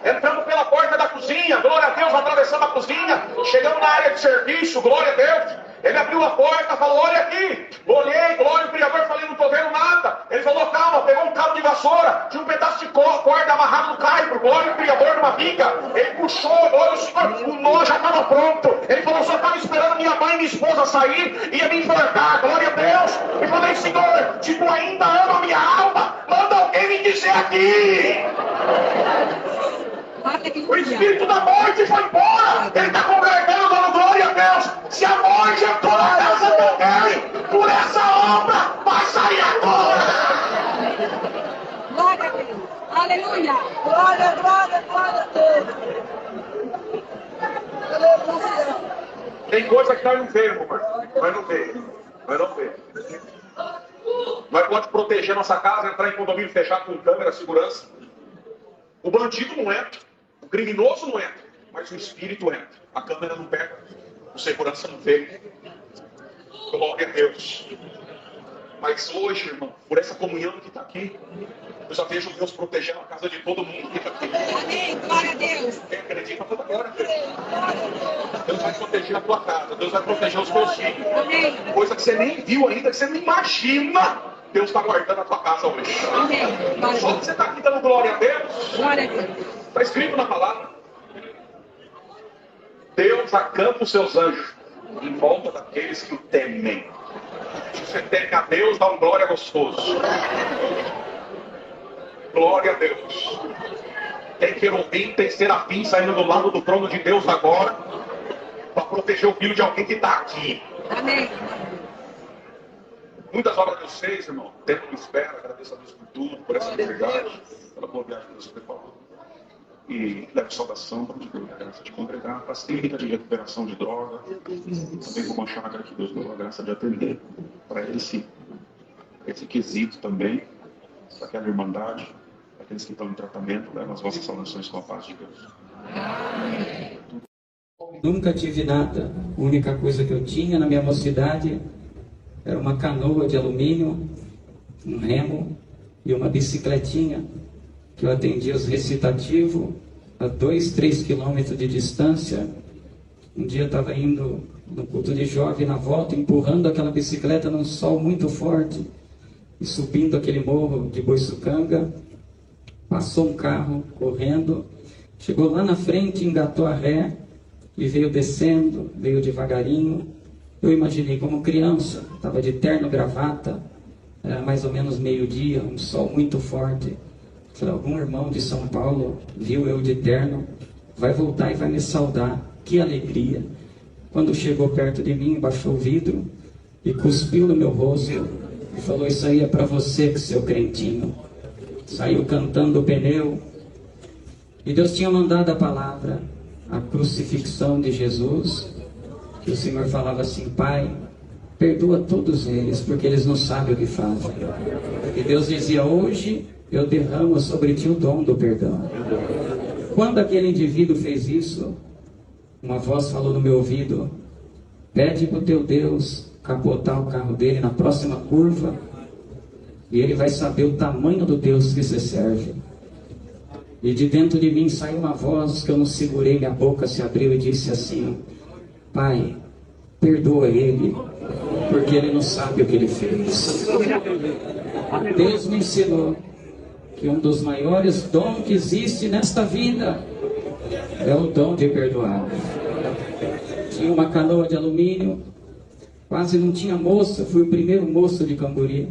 Entramos pela porta da cozinha, glória a Deus, atravessamos a cozinha, chegamos na área de serviço, glória a Deus. Ele abriu a porta, falou, olha aqui. Olhei, glória ao Criador, falei, não estou vendo nada. Ele falou, calma, pegou um cabo de vassoura, tinha um pedaço de corda amarrado no caibro, glória ao Criador numa viga. Ele puxou, olha o Senhor, o nó já estava pronto. Ele falou, só estava esperando minha mãe e minha esposa sair, ia me enforcar, glória a Deus. E falei, Senhor, se tu ainda ama a minha alma, manda alguém me dizer aqui. O Espírito da morte foi embora. Ele está congregando, dando glória a Deus. Se a morte entrou na casa de alguém, por essa obra, vai sair agora. Glória a Deus. Aleluia. Glória a Deus. Aleluia. Tem coisa que nós não vemos, irmão. Nós não vemos. Nós podemos proteger nossa casa, entrar em condomínio fechado com câmera, segurança. O bandido não entra. O criminoso não entra, mas o espírito entra. A câmera não pega, o segurança não vê. Glória a Deus. Mas hoje, irmão, por essa comunhão que está aqui, eu já vejo Deus protegendo a casa de todo mundo que está aqui. Amém. Glória a Deus. Quem acredita, toda glória a Deus. Deus vai proteger a tua casa, Deus vai proteger os teus filhos. Amém. Coisa que você nem viu ainda, que você não imagina. Deus está guardando a tua casa hoje. Amém. Glória Só a que Deus. você está aqui dando glória a Deus. Glória a Deus. Está escrito na palavra. Deus acampa os seus anjos em volta daqueles que o temem. Se você teme a Deus, dá um glória gostoso. Glória a Deus. Tem querubim, tem serafim saindo do lado do trono de Deus agora para proteger o filho de alguém que está aqui. Amém. Muitas obras Deus fez, irmão. O tempo me espera. Agradeço a Deus por tudo, por essa liberdade, pela boa viagem que Deus preparou. E levo saudação para Deus, a graça de congregar, para as clínicas de recuperação de droga. Também vou uma chácara que Deus deu a graça de atender para esse quesito também, para aquela irmandade, para aqueles que estão em tratamento, levam as vossas saudações com a paz de Deus. Nunca tive nada. A única coisa que eu tinha na minha mocidade era uma canoa de alumínio, um remo e uma bicicletinha que eu atendia os recitativos a 2, 3 quilômetros de distância. Um dia eu estava indo no culto de jovem, na volta, empurrando aquela bicicleta num sol muito forte e subindo aquele morro de Boiçucanga. Passou um carro correndo, chegou lá na frente, engatou a ré e veio descendo, veio devagarinho. Eu imaginei como criança, estava de terno, gravata, era mais ou menos meio-dia, um sol muito forte. Falei, algum irmão de São Paulo viu eu de terno, vai voltar e vai me saudar. Que alegria! Quando chegou perto de mim, baixou o vidro e cuspiu no meu rosto e falou, isso aí é para você, seu crentinho. Saiu cantando o pneu. E Deus tinha mandado a palavra, a crucifixão de Jesus, que o Senhor falava assim, Pai, perdoa todos eles, porque eles não sabem o que fazem. E Deus dizia, hoje eu derramo sobre ti o dom do perdão. Quando aquele indivíduo fez isso, uma voz falou no meu ouvido, pede para o teu Deus capotar o carro dele na próxima curva, e ele vai saber o tamanho do Deus que você serve. E de dentro de mim saiu uma voz que eu não segurei, minha boca se abriu e disse assim, Pai, perdoa ele, porque ele não sabe o que ele fez. Deus me ensinou que um dos maiores dons que existe nesta vida é o dom de perdoar. Tinha uma canoa de alumínio, quase não tinha moça, fui o primeiro moço de Camburi.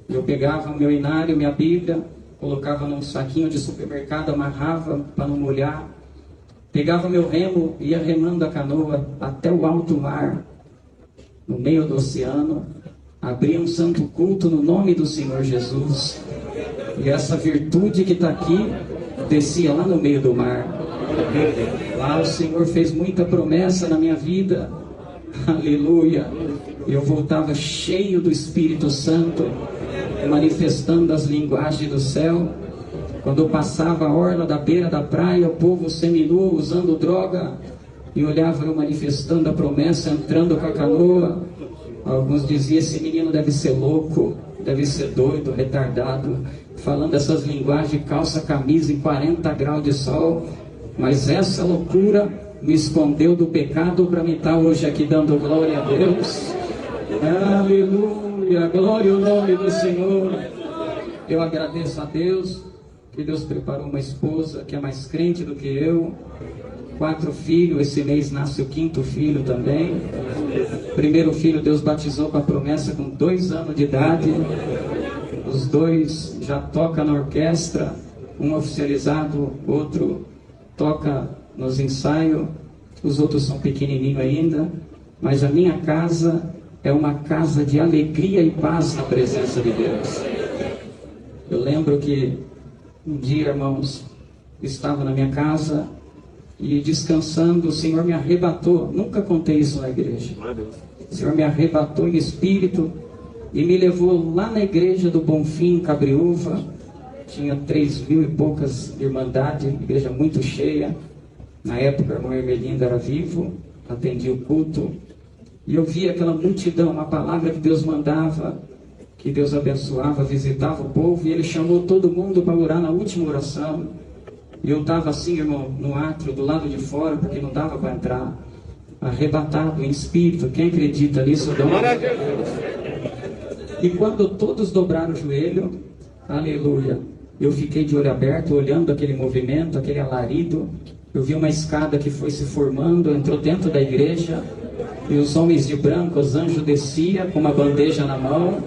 Eu pegava o meu inário, minha Bíblia, colocava num saquinho de supermercado, amarrava para não molhar, pegava meu remo, ia remando a canoa até o alto mar, no meio do oceano, abria um santo culto no nome do Senhor Jesus, e essa virtude que está aqui, descia lá no meio do mar. Lá o Senhor fez muita promessa na minha vida, aleluia, eu voltava cheio do Espírito Santo, manifestando as linguagens do céu. Quando eu passava a orla da beira da praia, o povo seminu usando droga, e olhava eu manifestando a promessa, entrando com a canoa. Alguns diziam, esse menino deve ser louco, deve ser doido, retardado, falando essas linguagens, calça, camisa em 40 graus de sol. Mas essa loucura me escondeu do pecado para me estar hoje aqui dando glória a Deus. Aleluia, glória ao nome do Senhor. Eu agradeço a Deus, que Deus preparou uma esposa que é mais crente do que eu. 4 filhos, esse mês nasce o 5º filho também. Primeiro filho Deus batizou com a promessa com 2 anos de idade. Os 2 já tocam na orquestra, um oficializado, outro toca nos ensaios. Os outros são pequenininhos ainda, mas a minha casa é uma casa de alegria e paz na presença de Deus. Eu lembro que um dia, irmãos, estava na minha casa e descansando, o Senhor me arrebatou. Nunca contei isso na igreja. O Senhor me arrebatou em espírito e me levou lá na igreja do Bonfim, Cabriúva. Tinha 3.000 e poucas irmandades, igreja muito cheia. Na época, o irmão Hermelinda era vivo, atendia o culto. E eu via aquela multidão, uma palavra que Deus mandava, que Deus abençoava, visitava o povo, e Ele chamou todo mundo para orar na última oração. E eu estava assim, irmão, no átrio, do lado de fora, porque não dava para entrar, arrebatado em espírito. Quem acredita nisso, dá uma... E quando todos dobraram o joelho, aleluia, eu fiquei de olho aberto, olhando aquele movimento, aquele alarido. Eu vi uma escada que foi se formando, entrou dentro da igreja, e os homens de branco, os anjos desciam com uma bandeja na mão,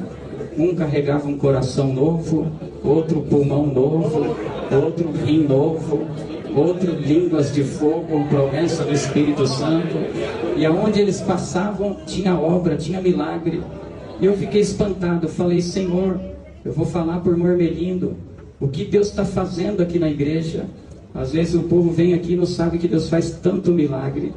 Um carregava um coração novo, outro pulmão novo, outro rim novo, outro línguas de fogo, promessa do Espírito Santo. E aonde eles passavam tinha obra, tinha milagre. E eu fiquei espantado, falei: Senhor, eu vou falar por Mormelindo o que Deus está fazendo aqui na igreja. Às vezes o povo vem aqui e não sabe que Deus faz tanto milagre.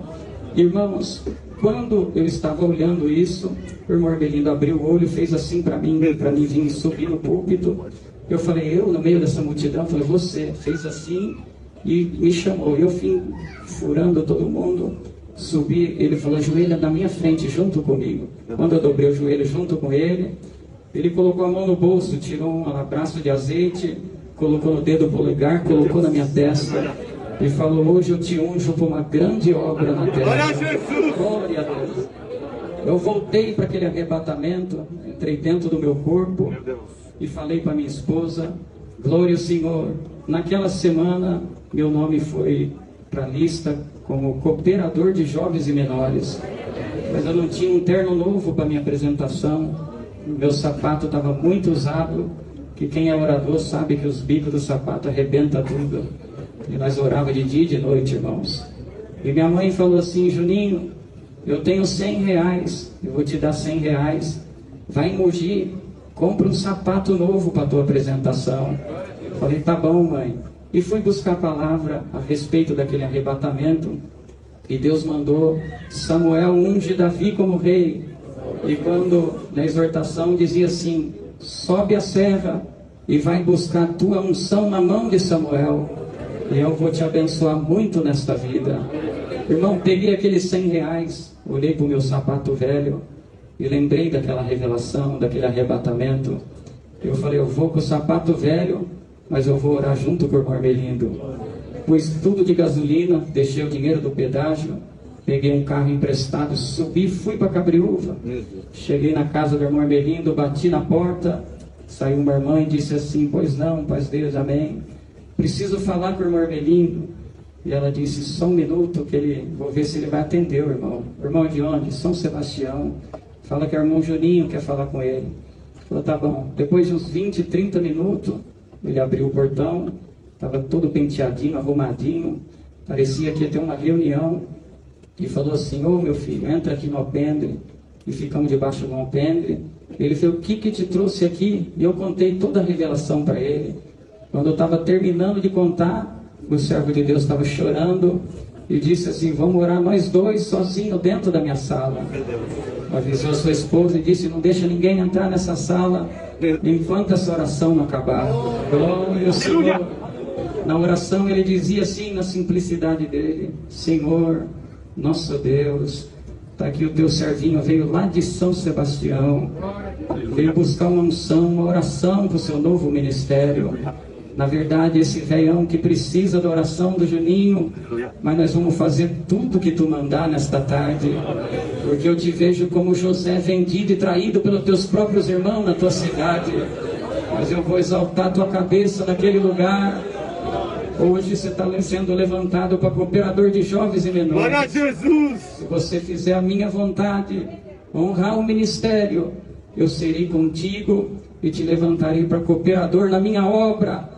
Irmãos, quando eu estava olhando isso, o irmão Mormelindo abriu o olho e fez assim para mim vir subir no púlpito. Eu falei, eu no meio dessa multidão, falei, você fez assim e me chamou. Eu fui furando todo mundo, subi, ele falou, ajoelha na minha frente junto comigo. Quando eu dobrei o joelho junto com ele, ele colocou a mão no bolso, tirou um abraço de azeite, colocou no dedo polegar, colocou na minha testa e falou, hoje eu te unjo para uma grande obra na terra. Glória a Jesus! Glória a Deus! Eu voltei para aquele arrebatamento, entrei dentro do meu corpo e falei para minha esposa, glória ao Senhor. Naquela semana, meu nome foi para a lista como cooperador de jovens e menores, mas eu não tinha um terno novo para minha apresentação, meu sapato estava muito usado, que quem é orador sabe que os bicos do sapato arrebenta tudo. E nós orava de dia e de noite, irmãos. E minha mãe falou assim, Juninho, eu tenho 100 reais, eu vou te dar 100 reais, vai em Mogi, compra um sapato novo para a tua apresentação. Eu falei, tá bom, mãe. E fui buscar a palavra a respeito daquele arrebatamento. E Deus mandou Samuel unge Davi como rei. E quando na exortação dizia assim, sobe a serra e vai buscar a tua unção na mão de Samuel. E eu vou te abençoar muito nesta vida. Irmão, peguei aqueles 100 reais, olhei para o meu sapato velho e lembrei daquela revelação, daquele arrebatamento. Eu falei, eu vou com o sapato velho, mas eu vou orar junto com o irmão Mormelindo. Pus tudo de gasolina, deixei o dinheiro do pedágio, peguei um carro emprestado, subi, fui para Cabriúva. Cheguei na casa do irmão Mormelindo, bati na porta, saiu uma irmã e disse assim, pois não, paz Deus, amém. Preciso falar com o irmão Mormelindo. E ela disse, só um minuto, vou ver se ele vai atender o irmão. O irmão de onde? São Sebastião. Fala que é o irmão Juninho quer falar com ele. Falou, tá bom. Depois de uns 20, 30 minutos, ele abriu o portão, estava todo penteadinho, arrumadinho, parecia que ia ter uma reunião. E falou assim, ô meu filho, entra aqui no alpendre. E ficamos debaixo do alpendre. Ele falou, o que te trouxe aqui? E eu contei toda a revelação para ele. Quando eu estava terminando de contar, o servo de Deus estava chorando e disse assim, vamos orar nós dois sozinhos dentro da minha sala. Avisou a sua esposa e disse, não deixa ninguém entrar nessa sala enquanto essa oração não acabar. Glória ao Senhor. Na oração ele dizia assim, na simplicidade dele, Senhor, nosso Deus, está aqui o teu servinho, veio lá de São Sebastião, veio buscar uma unção, uma oração para o seu novo ministério. Na verdade, esse velhão que precisa da oração do Juninho, mas nós vamos fazer tudo que tu mandar nesta tarde, porque eu te vejo como José vendido e traído pelos teus próprios irmãos na tua cidade, mas eu vou exaltar a tua cabeça naquele lugar. Hoje você está sendo levantado para cooperador de jovens e menores. Glória a Jesus! Se você fizer a minha vontade, honrar o ministério, eu serei contigo e te levantarei para cooperador na minha obra.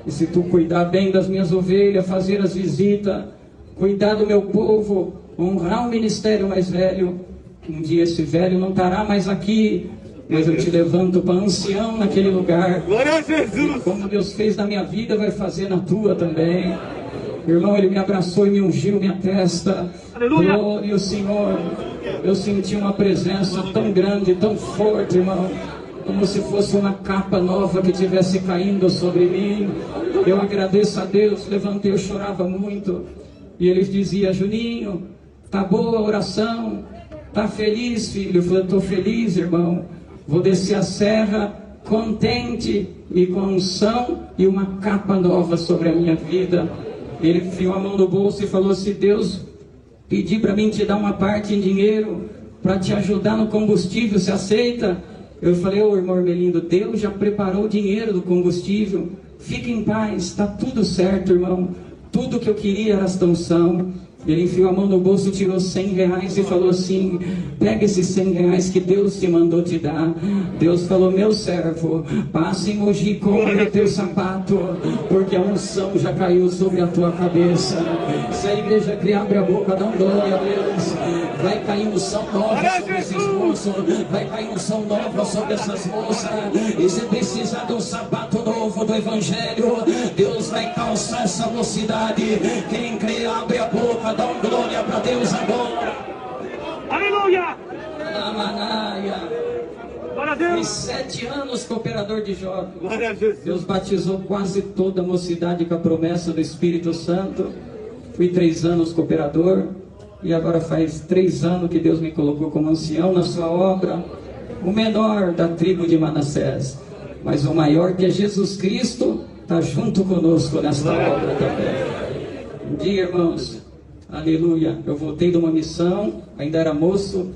E se tu cuidar bem das minhas ovelhas, fazer as visitas, cuidar do meu povo, honrar o ministério mais velho, um dia esse velho não estará mais aqui, mas eu te levanto para ancião naquele lugar. Glória a Jesus! E como Deus fez na minha vida, vai fazer na tua também. Irmão, ele me abraçou e me ungiu minha testa. Aleluia! Glória ao Senhor. Eu senti uma presença tão grande, tão forte, irmão, como se fosse uma capa nova que estivesse caindo sobre mim. Eu agradeço a Deus, levantei, eu chorava muito. E ele dizia, Juninho, tá boa a oração? Tá feliz, filho? Eu falei, estou feliz, irmão. Vou descer a serra contente e com unção e uma capa nova sobre a minha vida. Ele enfiou a mão no bolso e falou, se Deus pedir para mim te dar uma parte em dinheiro para te ajudar no combustível, você aceita? Eu falei, ô irmão Mormelindo, Deus já preparou o dinheiro do combustível, fique em paz, está tudo certo, irmão. Tudo que eu queria era esta unção. Ele enfiou a mão no bolso, tirou R$100 e falou assim: pega esses R$100 que Deus te mandou te dar. Deus falou: meu servo, passe em Mogi e compre o teu sapato, porque a unção já caiu sobre a tua cabeça. Se a igreja que abre a boca, dá um glória a Deus. Vai cair unção nova sobre esses moços, vai cair unção nova sobre essas moças. E se precisar de um sapato novo do Evangelho, Deus vai calçar essa mocidade. Quem crê, abre a boca, dá um glória para Deus agora. Aleluia! Glória a Deus! Fui 7 anos cooperador de jovens. Glória a Jesus! Deus batizou quase toda a mocidade com a promessa do Espírito Santo. Fui 3 anos cooperador. E agora faz 3 anos que Deus me colocou como ancião na sua obra. O menor da tribo de Manassés, mas o maior, que é Jesus Cristo, está junto conosco nesta obra também. Um dia, irmãos, aleluia, eu voltei de uma missão, ainda era moço,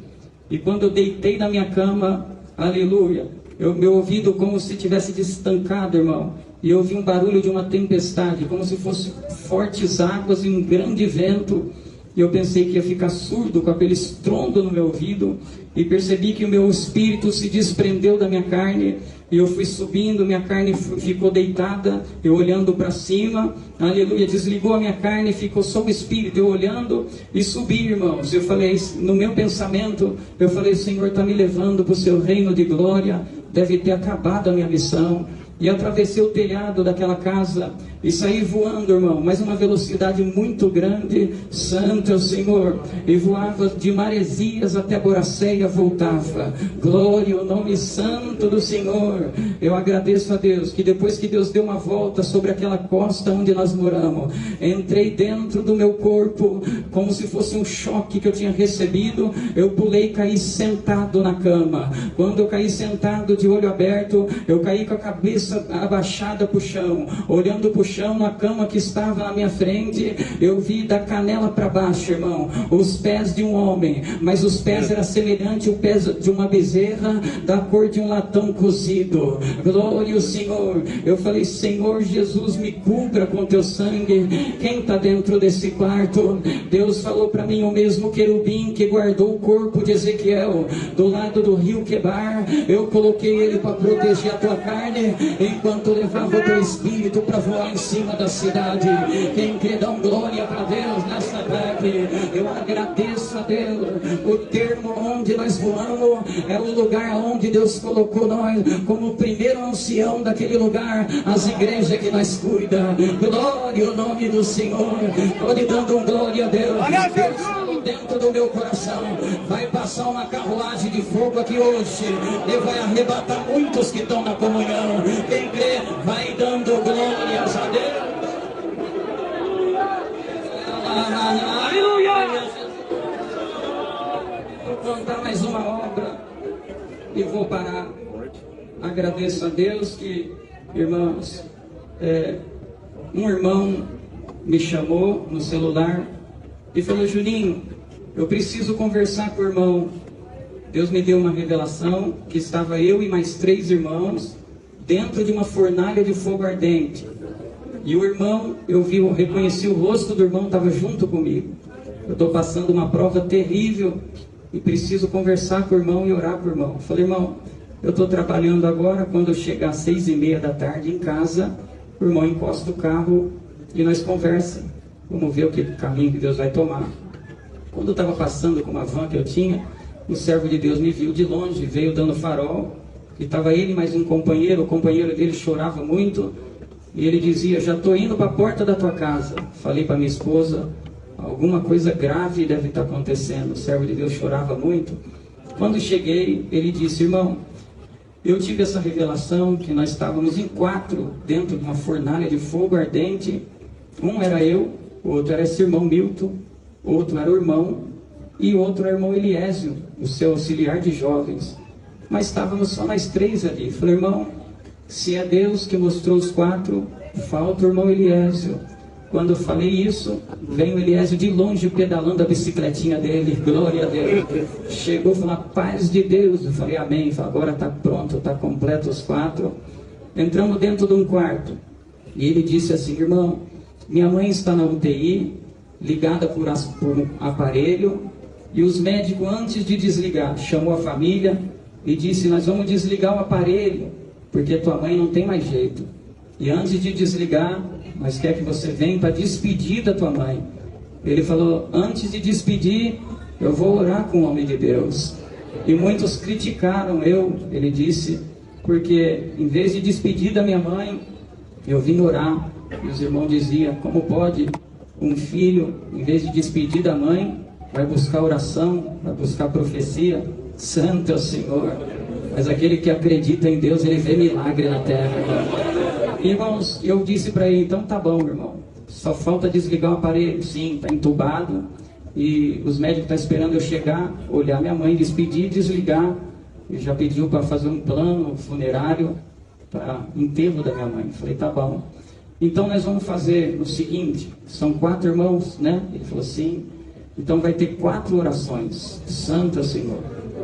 e quando eu deitei na minha cama, aleluia, meu ouvido como se tivesse destancado, irmão, e eu ouvi um barulho de uma tempestade, como se fosse fortes águas e um grande vento. E eu pensei que ia ficar surdo com aquele estrondo no meu ouvido, e percebi que o meu espírito se desprendeu da minha carne, e eu fui subindo, minha carne ficou deitada, eu olhando para cima, aleluia, desligou a minha carne, ficou só o espírito, eu olhando e subi, irmãos. Eu falei, no meu pensamento, eu falei: Senhor está me levando para o seu reino de glória, deve ter acabado a minha missão. E atravessei o telhado daquela casa e saí voando, irmão, mas uma velocidade muito grande. Santo é o Senhor. E voava de Maresias até Boracéia, voltava. Glória ao nome santo do Senhor. Eu agradeço a Deus que depois que Deus deu uma volta sobre aquela costa onde nós moramos, entrei dentro do meu corpo como se fosse um choque que eu tinha recebido. Eu pulei e caí sentado na cama. Quando eu caí sentado de olho aberto, eu caí com a cabeça abaixada para o chão, olhando para o chão, na cama que estava na minha frente. Eu vi da canela para baixo, irmão, os pés de um homem, mas os pés eram semelhantes ao pés de uma bezerra, da cor de um latão cozido. Glória ao Senhor. Eu falei: Senhor Jesus, me cubra com teu sangue. Quem está dentro desse quarto? Deus falou para mim: o mesmo querubim que guardou o corpo de Ezequiel do lado do rio Quebar, eu coloquei ele para proteger a tua carne, enquanto levava o teu espírito para voar em cima da cidade. Quem crê, dá um glória para Deus nessa tarde. Eu agradeço a Deus. O termo onde nós voamos é o lugar onde Deus colocou nós como o primeiro ancião daquele lugar, as igrejas que nós cuida. Glória ao nome do Senhor. Estou lhe dando um glória a Deus. Deus falou dentro do meu coração: vai passar uma carruagem de fogo aqui hoje, e vai arrebatar muitos que estão na comunhão. Quem crê, vai dando glórias a Deus. Aleluia! Vou contar mais uma obra e vou parar. Agradeço a Deus que, irmãos, um irmão me chamou no celular e falou: Juninho, eu preciso conversar com o irmão. Deus me deu uma revelação que estava eu e mais 3 irmãos dentro de uma fornalha de fogo ardente. E o irmão, eu reconheci o rosto do irmão, estava junto comigo. Eu estou passando uma prova terrível e preciso conversar com o irmão e orar com o irmão. Eu falei: irmão, eu estou trabalhando agora, quando eu chegar às 6h30 da tarde em casa, o irmão encosta o carro e nós conversamos. Vamos ver o que caminho que Deus vai tomar. Quando eu estava passando com uma van que eu tinha, o servo de Deus me viu de longe, veio dando farol. E estava ele mais um companheiro, o companheiro dele chorava muito, e ele dizia: já estou indo para a porta da tua casa. Falei para minha esposa: alguma coisa grave deve estar acontecendo. O servo de Deus chorava muito. Quando cheguei, ele disse: irmão, eu tive essa revelação que nós estávamos em 4 dentro de uma fornalha de fogo ardente. Um era eu, o outro era esse irmão Milton, outro era o irmão, e o outro era o irmão Eliésio, o seu auxiliar de jovens. Mas estávamos só nós 3 ali. Falei: irmão, se é Deus que mostrou os 4, falta o irmão Eliésio. Quando eu falei isso, vem o Eliésio de longe pedalando a bicicletinha dele. Glória a Deus. Chegou e falou: paz de Deus. Eu falei: amém. Falei: agora está pronto, está completo os 4. Entramos dentro de um quarto. E ele disse assim: irmão, minha mãe está na UTI ligada por um aparelho, e os médicos, antes de desligar, chamou a família e disse: nós vamos desligar o aparelho, porque tua mãe não tem mais jeito. E antes de desligar, nós quer que você venha para despedir da tua mãe. Ele falou: antes de despedir, eu vou orar com o homem de Deus. E muitos criticaram ele disse, porque em vez de despedir da minha mãe, eu vim orar. E os irmãos diziam: como pode um filho, em vez de despedir da mãe, vai buscar oração, vai buscar profecia? Santo é o Senhor. Mas aquele que acredita em Deus, ele vê milagre na terra. Irmãos, eu disse para ele: então tá bom, irmão, só falta desligar o aparelho. Sim, está entubado, e os médicos estão esperando eu chegar, olhar minha mãe, despedir e desligar. Ele já pediu para fazer um plano funerário para enterro da minha mãe. Falei: tá bom. Então nós vamos fazer o seguinte, são 4 irmãos, né? Ele falou: sim. Então vai ter 4 orações. Santo Senhor.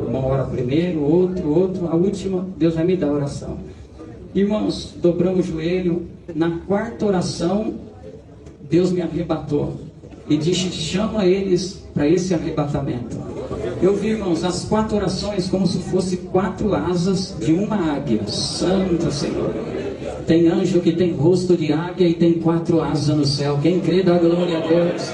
Uma ora primeiro, outro, a última, Deus vai me dar a oração. Irmãos, dobramos o joelho. Na 4ª oração, Deus me arrebatou e disse: chama eles para esse arrebatamento. Eu vi, irmãos, as 4 orações como se fossem 4 asas de uma águia. Santo Senhor. Tem anjo que tem rosto de águia e tem 4 asas no céu. Quem crê, dá glória a Deus.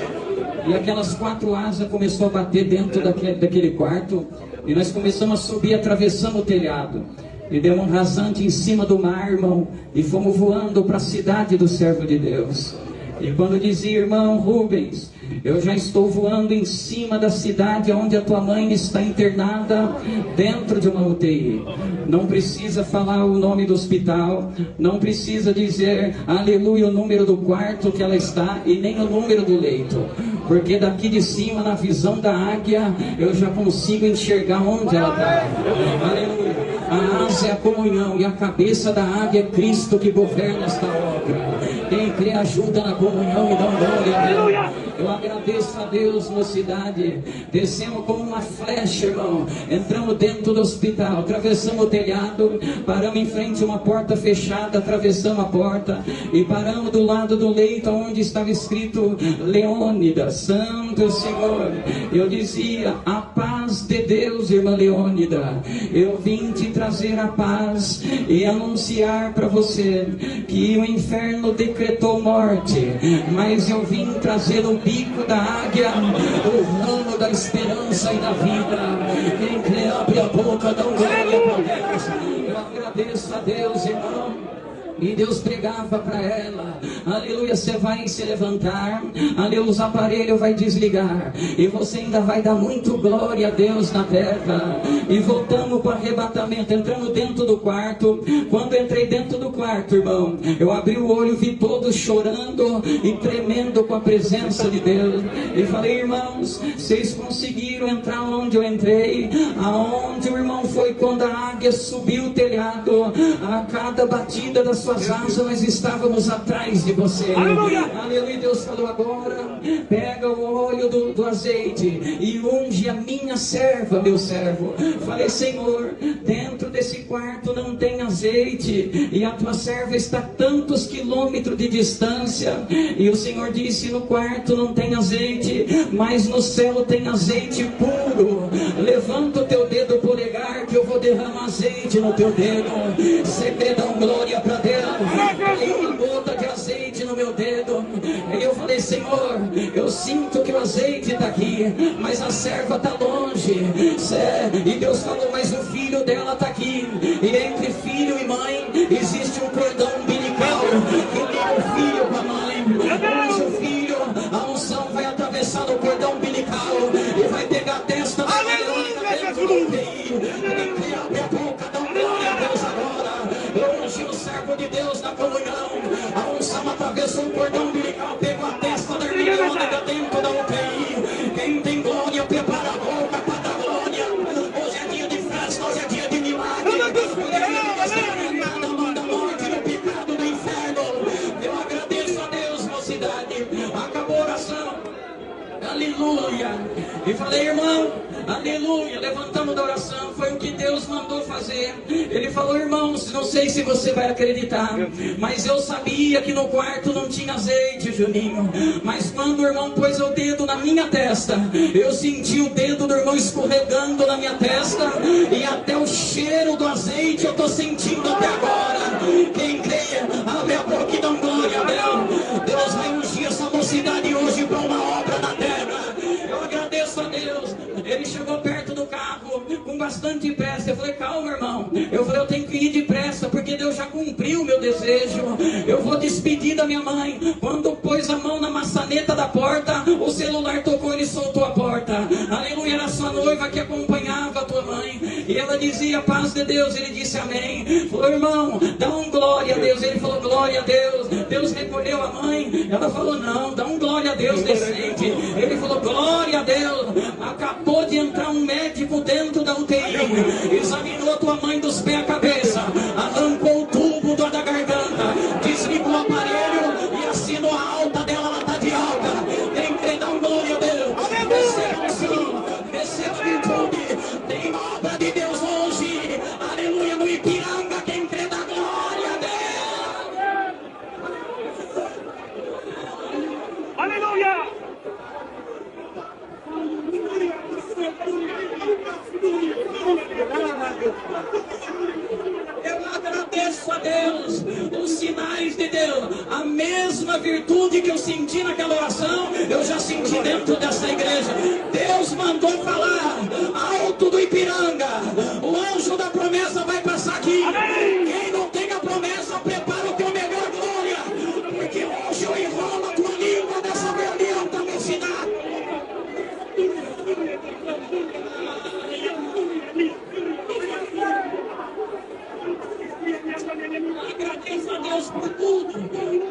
E aquelas 4 asas começou a bater dentro daquele quarto. E nós começamos a subir, atravessamos o telhado. E deu um rasante em cima do mar, irmão. E fomos voando para a cidade do servo de Deus. E quando dizia: irmão Rubens, eu já estou voando em cima da cidade onde a tua mãe está internada, dentro de uma UTI. Não precisa falar o nome do hospital, não precisa dizer, aleluia, o número do quarto que ela está e nem o número do leito. Porque daqui de cima, na visão da águia, eu já consigo enxergar onde ela está. Aleluia. A asa é a comunhão e a cabeça da águia é Cristo que governa esta obra. Quem crê ajuda na comunhão e dá glória a Deus. Eu agradeço a Deus, mocidade. Descemos como uma flecha, irmão. Entramos dentro do hospital, atravessamos o telhado, paramos em frente a uma porta fechada, atravessamos a porta e paramos do lado do leito onde estava escrito Leônida, Santo Senhor. Eu dizia: a paz de Deus, irmã Leônida. Eu vim te trazer a paz e anunciar para você que o inferno decretou morte, mas eu vim trazer o bico da águia, o ramo da esperança e da vida. Quem crê, abre a boca, dá um glória para Deus. Eu agradeço a Deus, irmão. E Deus pregava para ela: aleluia, você vai se levantar, aleluia, os aparelhos vai desligar, e você ainda vai dar muito glória a Deus na terra. E voltamos para o arrebatamento, entramos dentro do quarto. Quando entrei dentro do quarto, irmão, eu abri o olho, vi todos chorando e tremendo com a presença de Deus. E falei: irmãos, vocês conseguiram entrar onde eu entrei? Aonde o irmão foi quando a águia subiu o telhado? A cada batida da sua asas, nós estávamos atrás de você. Aleluia! Aleluia! Deus falou: agora pega o óleo do azeite e unge a minha serva, meu servo. Falei: Senhor, dentro desse quarto não tem azeite e a tua serva está a tantos quilômetros de distância. E o Senhor disse: no quarto não tem azeite, mas no céu tem azeite puro. Levanta o teu dedo polegar que eu vou derramar azeite no teu dedo. Você quer dar glória para Deus? Caiu uma gota de azeite no meu dedo. E eu falei: Senhor, eu sinto que o azeite está aqui, mas a serva está longe. E Deus falou: mas o filho dela está aqui. E entre filho e mãe existe um cordão umbilical que liga o filho com a mãe. Mas o filho, a unção vai atravessar o cordão umbilical e vai pegar a testa da mãe dentro do UTI. Quem abre a boca, dá glória a Deus agora. Eu ungi o servo de Deus na comunhão. A unção atravessou o cordão umbilical, pegou a testa da irmã dentro da UTI. Quem tem glória, prepara a boca para dar glória. Hoje é dia de festa, hoje é dia de milagre. Hoje é dia de nada manda morte no pecado do inferno. Eu agradeço a Deus, mocidade. Acabou a oração. Aleluia. E falei: irmão, aleluia. Levantamos da oração. Foi o que Deus mandou fazer. fazer. Ele falou: irmãos, não sei se você vai acreditar, mas eu sabia que no quarto não tinha azeite, Juninho. Mas quando o irmão pôs o dedo na minha testa, eu senti o dedo do irmão escorregando na minha testa, e até o cheiro do azeite eu estou sentindo até agora. Quem crê, abre a boca e dá glória a Deus. Deus vai ungir essa mocidade hoje para uma obra na terra. Eu agradeço a Deus. Ele chegou perto do carro com bastante pressa. Eu falei: calma, irmão. Eu falei: eu tenho que ir depressa, porque Deus já cumpriu o meu desejo. Eu vou despedir da minha mãe. Quando pôs a mão na maçaneta da porta, o celular tocou, ele soltou a porta. Aleluia, era sua noiva que acompanhava a tua mãe, e ela dizia: paz de Deus. Ele disse amém. Falou: irmão, dá um glória a Deus. Ele falou: glória a Deus. Deus recolheu a mãe. Ela falou: não, dá um glória a Deus decente. Ele falou: glória a Deus. Acabou de entrar um médico dentro da UTI, examinou a tua mãe dos pés à cabeça, arrancou o tubo da garganta, desligou o aparelho e assinou a alta dela. Ela está de alta. Tem que dar um glória a Deus. Receba unção, receba virtude. Tem uma obra de Deus hoje, aleluia, no Ipiranga. Quem crê dá glória a Deus. Aleluia! Eu agradeço a Deus, os sinais de Deus, a mesma virtude que eu senti naquela oração, eu já senti dentro dessa igreja. Deus mandou falar alto do Ipiranga: o anjo da promessa vai passar aqui. Quem não tem a promessa, prepara o teu melhor glória, porque hoje eu enrolo a tua língua dessa violenta mocidade. Agradeço a Deus por tudo.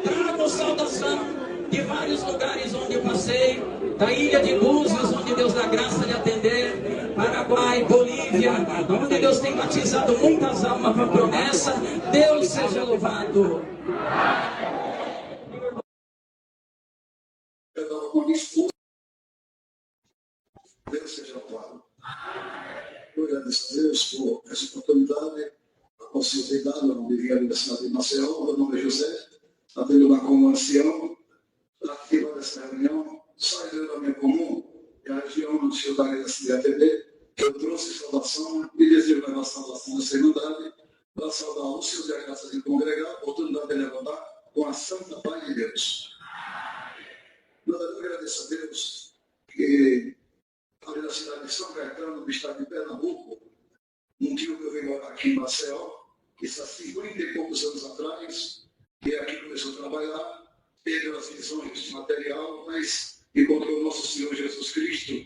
Trago saudação de vários lugares onde eu passei, da ilha de Búzios, onde Deus dá graça de atender, Paraguai, Bolívia, onde Deus tem batizado muitas almas com a promessa. Deus seja louvado. Deus seja louvado. Eu agradeço a Deus por essa oportunidade, a possibilidade. Eu não vivia na cidade de Maceió. Meu nome é José, atendo lá como ancião. Ativa dessa reunião, saiu da minha comum, e a região onde eu estava de atender. Eu trouxe saudação e desejo levar saudação da Irmandade para saudar os seus e a graça de congregar, a oportunidade de levantar com a santa paz de Deus. Eu agradeço a Deus que ali na cidade de São Caetano, no estado de Pernambuco, um tio que eu venho morar aqui em Maceió, que está 50 e poucos anos atrás, e aqui começou a trabalhar, perdeu as visões de material, mas encontrou o nosso Senhor Jesus Cristo,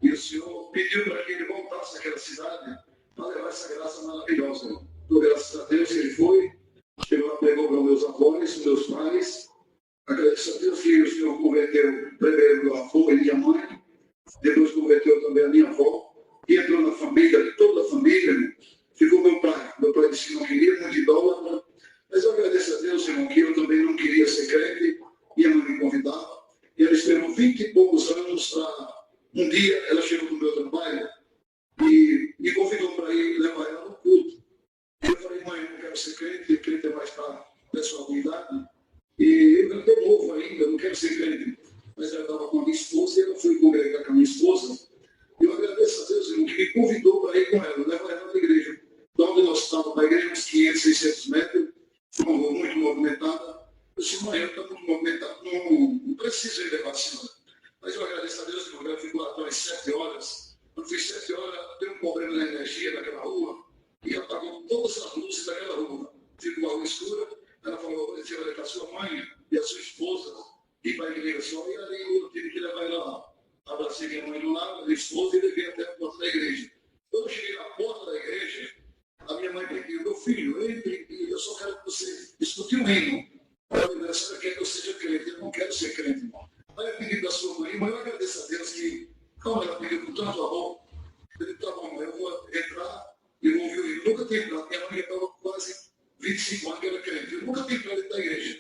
e o Senhor pediu para que ele voltasse àquela cidade para levar essa graça maravilhosa. Então, graças a Deus, ele foi, chegou lá, pegou para meus avós, meus pais. Agradeço a Deus que o Senhor converteu primeiro meu avô e minha mãe, depois converteu também a minha avó, e entrou na família, toda a família. Ficou meu pai disse que não queria, muito idólatra, mas eu agradeço a Deus, irmão, que eu também não queria ser crente, e a mãe me convidava, e ela esperou 20 e poucos anos para, um dia, ela chegou no meu trabalho, e me convidou para ir levar ela no culto. Eu falei: mãe, eu não quero ser crente, crente é mais para pessoal com idade, e eu estou novo ainda, eu não quero ser crente. Mas ela estava com a minha esposa, e eu fui congregar com a minha esposa. E eu agradeço a Deus, irmão, que me convidou para ir com ela, levar ela na igreja. De onde nós estávamos, na igreja, uns 500, 600 metros, uma rua muito movimentada. Eu disse: mãe, eu estou muito movimentado, não preciso ir levar a senhora. Mas eu agradeço a Deus, irmão, ela ficou lá até 7 horas. Quando fiz 7 horas, deu um problema na energia daquela rua, e apagou todas as luzes daquela rua. Ficou a rua escura. Ela falou: você vai levar a sua mãe e a sua esposa e para a igreja só, e ali eu tive que levar ela lá. Abracei minha mãe do lado, a esposa, e levei até a porta da igreja. Quando eu cheguei na porta da igreja, a minha mãe pediu: meu filho, entre, eu só quero que você escute um hino. Eu falei: a senhora quer que eu seja crente? Eu não quero ser crente, irmão. Aí eu pedi para a sua mãe, mas eu agradeço a Deus que, como ela pediu com tanto amor, eu disse: tá bom, eu vou entrar e vou ouvir o hino. Eu nunca tinha entrado, minha mãe estava quase 25 anos que era crente, eu nunca tinha entrado dentro da igreja.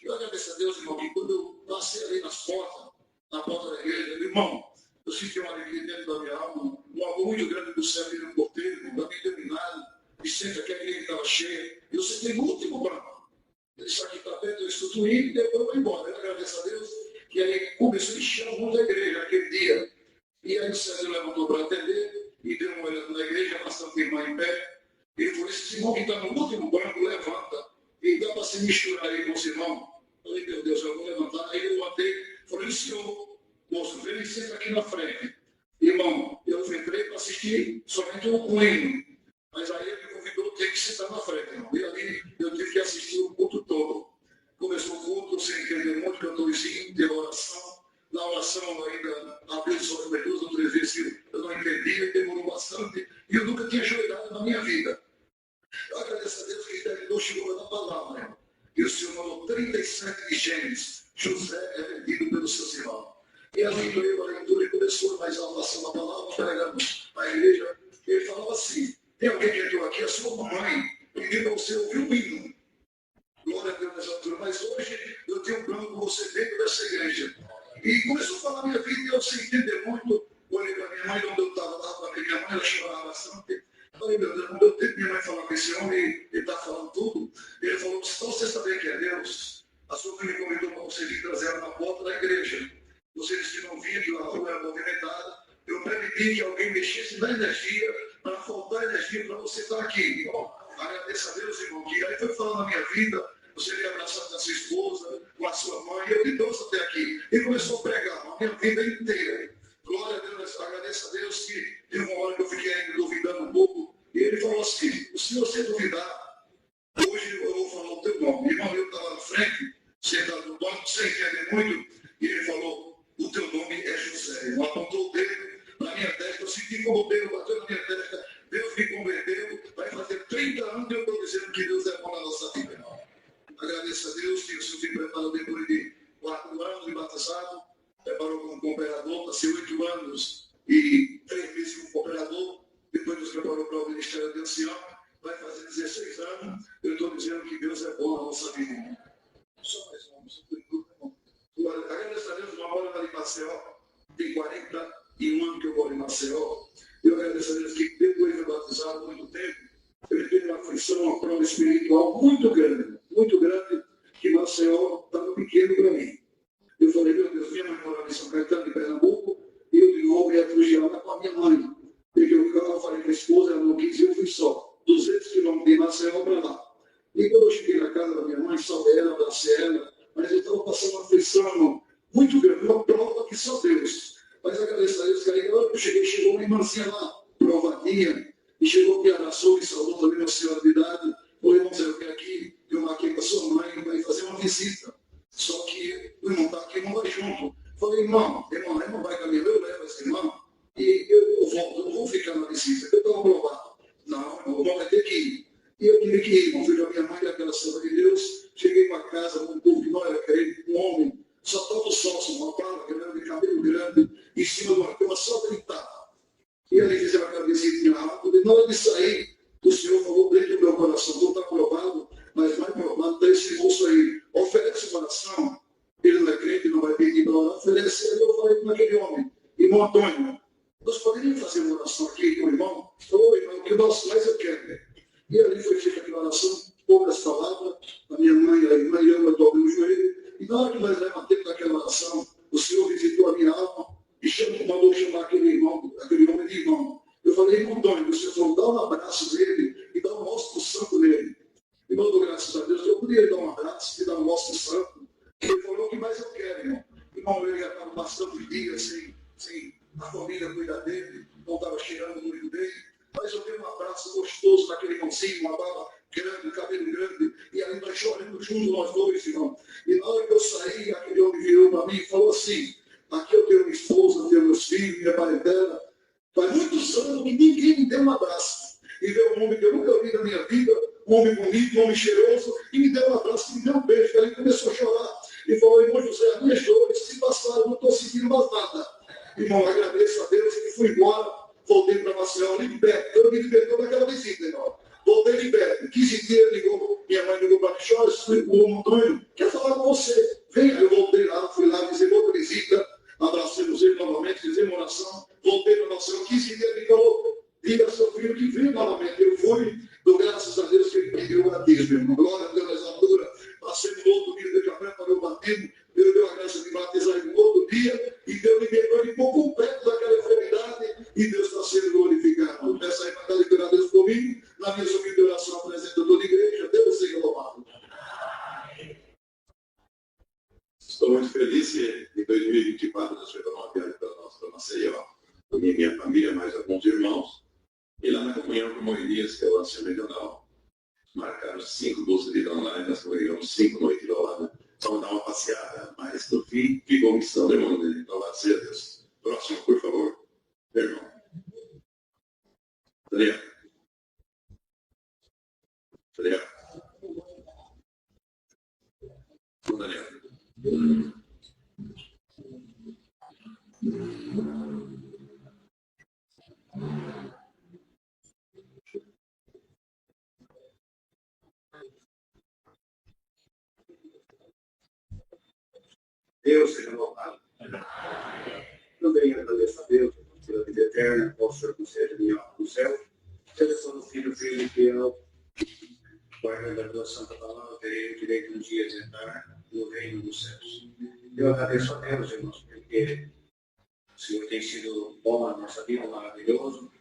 Eu agradeço a Deus, irmão, que quando eu passei ali na porta da igreja, irmão, eu senti uma alegria dentro da minha alma, um amor muito grande do céu e do porteiro, da minha dominada, Senta que a igreja estava cheia. Eu sentei no último banco. Ele disse, aqui está perto, eu instituí e depois eu vou embora. Eu agradeço a Deus que aí começou a encher muito a igreja naquele dia. E aí o César levantou para atender e deu uma olhada na igreja, bastante irmã em pé. Ele falou, esse irmão que está no último banco, levanta. E dá para se misturar aí com os irmãos. Eu falei, meu Deus, eu vou levantar. Aí eu levantei, falei, senhor, moço, vem e senta aqui na frente. Irmão, eu entrei para assistir somente um hino. Mas aí ele me convidou, tem que sentar na frente, irmão. E ali eu tive que assistir o culto todo. Começou o culto, sem entender muito, cantorzinho, deu oração. Na oração ainda abriu os olhos de duas ou três vezes que eu não entendia, demorou bastante. E eu nunca tinha ajoelhado na minha vida. Eu agradeço a Deus que Deus chegou na palavra, irmão. E o Senhor mandou 37 genes. José é vendido pelos seus irmãos. E ali veio a leitura e começou mais a oração da palavra, pregamos na igreja. Ele falava assim, tem alguém que entrou aqui, a sua mamãe pediu para você ouvir um hino. Glória a Deus nessa altura. Mas hoje eu tenho um plano com você dentro dessa igreja. E começou a falar a minha vida e eu sem entender muito. Olhei para minha mãe, onde eu estava lá, para minha mãe, ela chorava bastante. Falei, meu Deus, não deu tempo minha mãe falar com esse homem, ele está falando tudo. Ele falou, então você sabe que é Deus. A sua filha me convidou para você vir trazer ela na porta da igreja. Você disse que não vinha, que a rua era movimentada. Eu permiti que alguém mexesse na energia, para faltar energia para você estar aqui. Bom, agradeço a Deus, irmão, que aí foi falando na minha vida. Você veio abraçado com a sua esposa, com a sua mãe, eu te trouxe até aqui. E começou a pregar a minha vida inteira. Glória a Deus, agradeço a Deus que teve uma hora que eu fiquei ainda duvidando um pouco. E ele falou assim, se você duvidar, hoje eu vou falar o teu nome. Irmão, eu estava na frente, sentado no banco, sem entender muito, e ele falou, o teu nome é José. Ele apontou o dedo na minha testa, eu senti como o dedo bateu na minha testa, Deus me converteu, vai fazer 30 anos e eu estou dizendo que Deus é bom na nossa vida, irmão. Agradeço a Deus que o senhor se preparou depois de 4 anos de batizado, preparou como cooperador, passei 8 anos e 3 meses como cooperador, depois nos preparou para o Ministério de Ancião, vai fazer 16 anos, eu estou dizendo que Deus é bom na nossa vida. Só mais um, só por tudo, irmão. Agradeço a Deus, uma hora ali em Maceió, tem 41 anos que eu moro em Maceió, eu agradeço a Deus que depois de batizado, muito tempo, eu tive uma aflição, uma prova espiritual muito grande, que Maceió estava pequeno para mim. Eu falei, meu Deus, minha mãe morava em São Caetano, de Pernambuco, e eu de novo ia fugir lá com a minha mãe. Peguei o carro, falei com a esposa, ela não quis, e eu fui só, 200 quilômetros de Maceió para lá. E quando eu cheguei na casa da minha mãe, salvei ela, abracei ela, mas eu estava passando uma aflição muito grande, uma prova que só Deus. Mas agradeço a Deus que aí, na hora que eu cheguei, chegou uma irmãzinha lá, provadinha, e chegou, me abraçou, me saudou também, uma senhora de idade. Falei, irmão, eu quero aqui, eu marquei com a sua mãe, vai fazer uma visita. Só que o irmão está aqui, não vai junto. Falei, irmão vai caminhar, eu levo esse irmão e eu volto, eu não vou ficar na visita, eu estou aprovado. Não, o irmão vai ter que ir. E eu tive que ir, irmão, filho da minha mãe, daquela serva de Deus. Cheguei para casa, com um povo que não era crente, um homem, só estava o sócio, uma barba grande, cabelo grande, em cima de uma cama, só gritava. E ali fizeram aquela visitinha rápida, e na hora de sair, o Senhor falou dentro do meu coração, não está provado, mas vai provado, está esse moço aí, oferece oração, ele não é crente, não vai pedir para orar, oferece, aí eu falei com aquele homem, irmão Antônio, nós poderíamos fazer uma oração aqui com o irmão? Ô irmão, o que nós mais eu quero, né? E ali foi feita aquela oração, poucas palavras, a minha mãe, a irmã e eu dobrei o joelho, e na hora que nós levantamos daquela oração, o Senhor visitou a minha alma e mandou chamar aquele irmão, aquele homem de irmão. Eu falei, irmão Antônio, o Senhor falou, dá um abraço nele e dá um nosso santo nele. Irmão, dou graças a Deus, eu podia dar um abraço e dar um nosso santo. Ele falou, o que mais eu quero, irmão? Irmão, ele já estava bastante dias sem a família cuidar dele, não estava cheirando muito bem, mas eu dei um abraço gostoso naquele irmãozinho, uma barba grande, cabelo grande, e aí nós choramos juntos, nós dois, irmão. E na hora que eu saí, aquele homem virou para mim e falou assim, aqui eu tenho minha esposa, tenho meus filhos, minha parentela, faz muitos anos que ninguém me deu um abraço. E veio um homem que eu nunca vi na minha vida, um homem bonito, um homem cheiroso, e me deu um abraço, me deu um beijo. Ele começou a chorar e falou, irmão José, as minhas dores se passaram, não estou sentindo mais nada. Irmão, agradeço a Deus que fui embora, voltei para Maceió, liberto. Eu me libertou daquela visita, irmão. Voltei liberto. 15 dias ligou, minha mãe ligou para mim, chora, o Antônio quer falar com você. Venha, eu voltei lá, fui lá, fiz outra visita, abracemos ele novamente, fizemos oração, voltei para Maceió, 15 dias ele falou, diga ao seu filho que veio novamente. Eu fui, do graças dias, meu irmão. Glória a Deus nessa altura. Passei no outro dia de café para o batismo. Deus deu a graça de batizar em outro dia. E Deus libertou ele por completo daquela enfermidade. E Deus está sendo glorificado. Peço aí para estar liberado Deus comigo. Na minha subida de oração, apresento toda a igreja. Deus seja louvado. Estou muito feliz que em 2024 nós fizemos uma viagem para Maceió, com minha família, mais alguns irmãos, e lá na comunhão com Moirias, que é o ancião regional, marcaram 5 buscas de online, nós comunhamos 5 noites de lá, vamos dar uma passeada, mas no fim ficou missão do irmão dele, louvado seja Deus. Próximo, por favor, meu irmão. Daniel. Daniel. Deus seja louvado. Também agradeço a Deus pela vida eterna, ao Senhor que seja minha alma no céu. Seleção do Filho e fiel, guarda da Santa Palavra, terei o direito um dia de entrar no reino dos céus. Eu agradeço a Deus, irmãos, porque o Senhor tem sido bom na nossa vida, maravilhoso.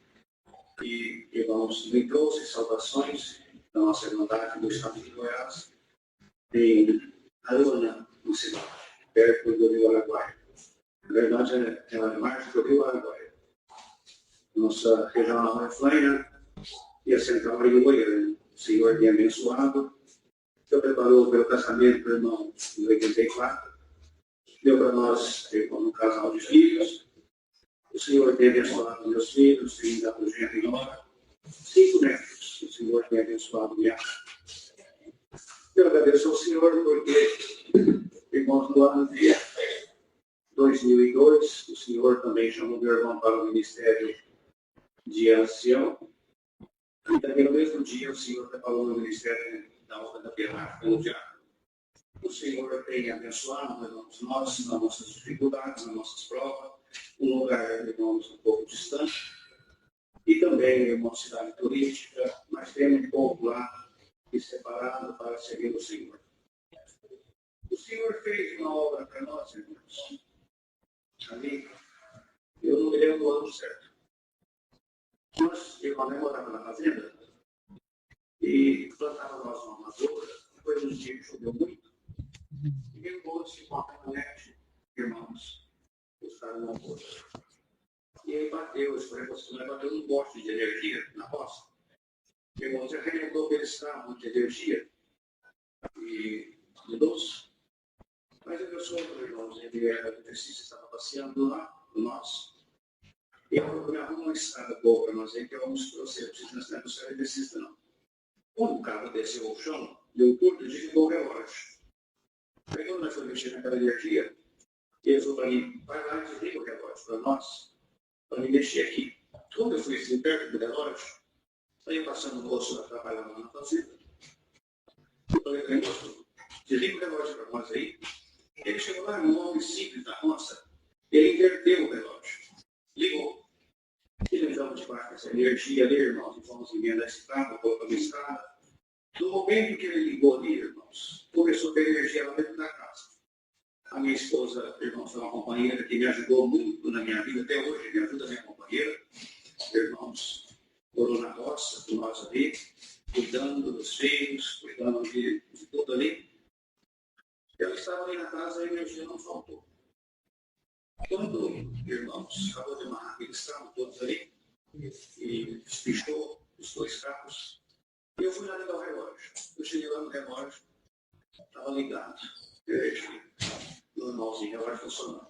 E, irmãos, me trouxe salvações da nossa irmandade do estado de Goiás, em Aruna, no cidade, perto do Rio Araguaia. Na verdade, ela é margem do Rio Araguaia. Nossa regional é Flaina e a central é em Goiânia. O Senhor tem abençoado. Deus preparou pelo casamento do irmão em 84. Deu para nós, um casal de filhos. O Senhor tem abençoado meus filhos, tem dado gente em hora. 5 netos. O Senhor tem abençoado minha. Eu agradeço ao Senhor porque, irmãos, no ano de 2002, o Senhor também chamou meu irmão para o ministério de ancião. E também no mesmo dia o Senhor preparou o ministério da obra da Piedade pelo diabo. O Senhor tem abençoado, irmãos, nós, nas nossas dificuldades, nas nossas provas, um lugar, irmãos, um pouco distante. E também, irmãos, cidade turística, mas temos um pouco lá e separado para servir o Senhor. O Senhor fez uma obra para nós, irmãos. Ali, eu não me lembro do ano certo. Nós, irmão, morava na fazenda e plantávamos uma lavoura. Depois de um dia que choveu muito, e veio um monte com uma caminhonete, irmãos, buscaram uma lavoura. E aí bateu, bateu um poste de energia na roça. Irmãos, arrebentou aqueles carros de energia e de luz. Mas o meu sogro, irmãos, ele era eletricista, estava passeando lá com nós. E eu procurava uma estrada boa para nós aí, que vamos trouxer, não é ser eletricista, não. Quando o carro desceu ao chão, deu curto e desligou o relógio. Aí quando nós fomos mexer naquela energia, ele falou para mim, vai lá e desliga o relógio para nós, para me mexer aqui. Quando eu fui assim, perto do relógio, aí eu passando o moço trabalhando lá na fazenda. Eu falei para ele, moço, desliga o relógio para nós aí. Ele chegou lá, um homem simples da roça, ele inverteu o relógio, ligou. E levamos debaixo dessa energia ali, irmãos, e fomos emendar esse carro, colocamos a estrada. No momento que ele ligou ali, irmãos, começou a ter energia lá dentro da casa. A minha esposa, irmãos, foi uma companheira que me ajudou muito na minha vida, até hoje me ajuda a minha companheira. Irmãos, morou na roça, com nós ali, cuidando dos filhos, cuidando de tudo ali. Eu estava ali na casa e a energia não faltou. Quando, irmãos, acabou de amarrar aqueles carros todos ali, e despichou os 2 carros, e eu fui lá ligar o relógio. Eu cheguei lá no relógio, estava ligado, energia, normalzinho, o relógio funcionando.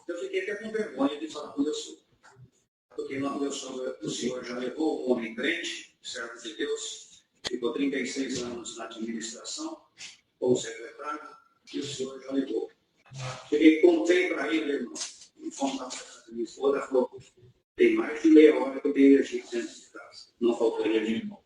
Eu fiquei até com vergonha de falar com o meu sogro, porque lá meu sogro, o Senhor já levou um homem crente, servo de Deus, ficou 36 anos na administração, como secretário, e o Senhor já levou. Cheguei, contei para ele, irmão, e fomos lá para casa. Minha esposa falou, tem mais de meia hora que eu tenho energia dentro de casa. Não faltou energia, irmão.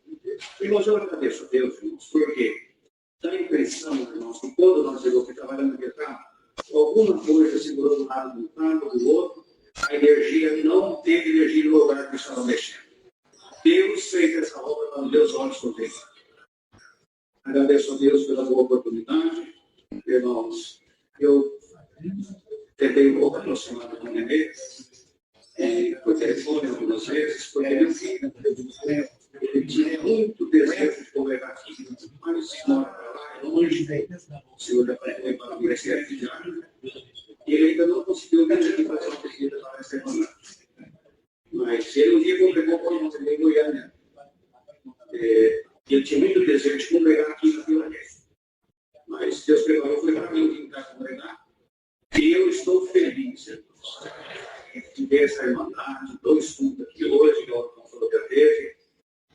Irmãos, eu agradeço a Deus, irmãos, porque dá a impressão, irmãos, que quando nós chegamos aqui trabalhando no carro, alguma coisa segurou do lado do carro, do outro, a energia não teve energia no lugar que estava mexendo. Deus fez essa obra para os meus olhos contemplar. Agradeço a Deus pela boa oportunidade. Irmãos, eu tentei um pouco aproximar do Nenê, por telefone algumas vezes, porque ele tinha muito desejo de congregar aqui, mas se mora para lá, é longe, o senhor já vai levar para a universidade de Diário, e ele ainda não conseguiu vir aqui fazer uma pesquisa para essa semana. Mas ele um dia congregou com nós em Goiânia. Ele tinha muito desejo de congregar aqui na Vila Velha. Mas Deus preparou, foi para mim vir para congregar. E eu estou feliz, irmãos, de ver essa irmandade, 2 cultos aqui hoje, que o irmão falou que já teve.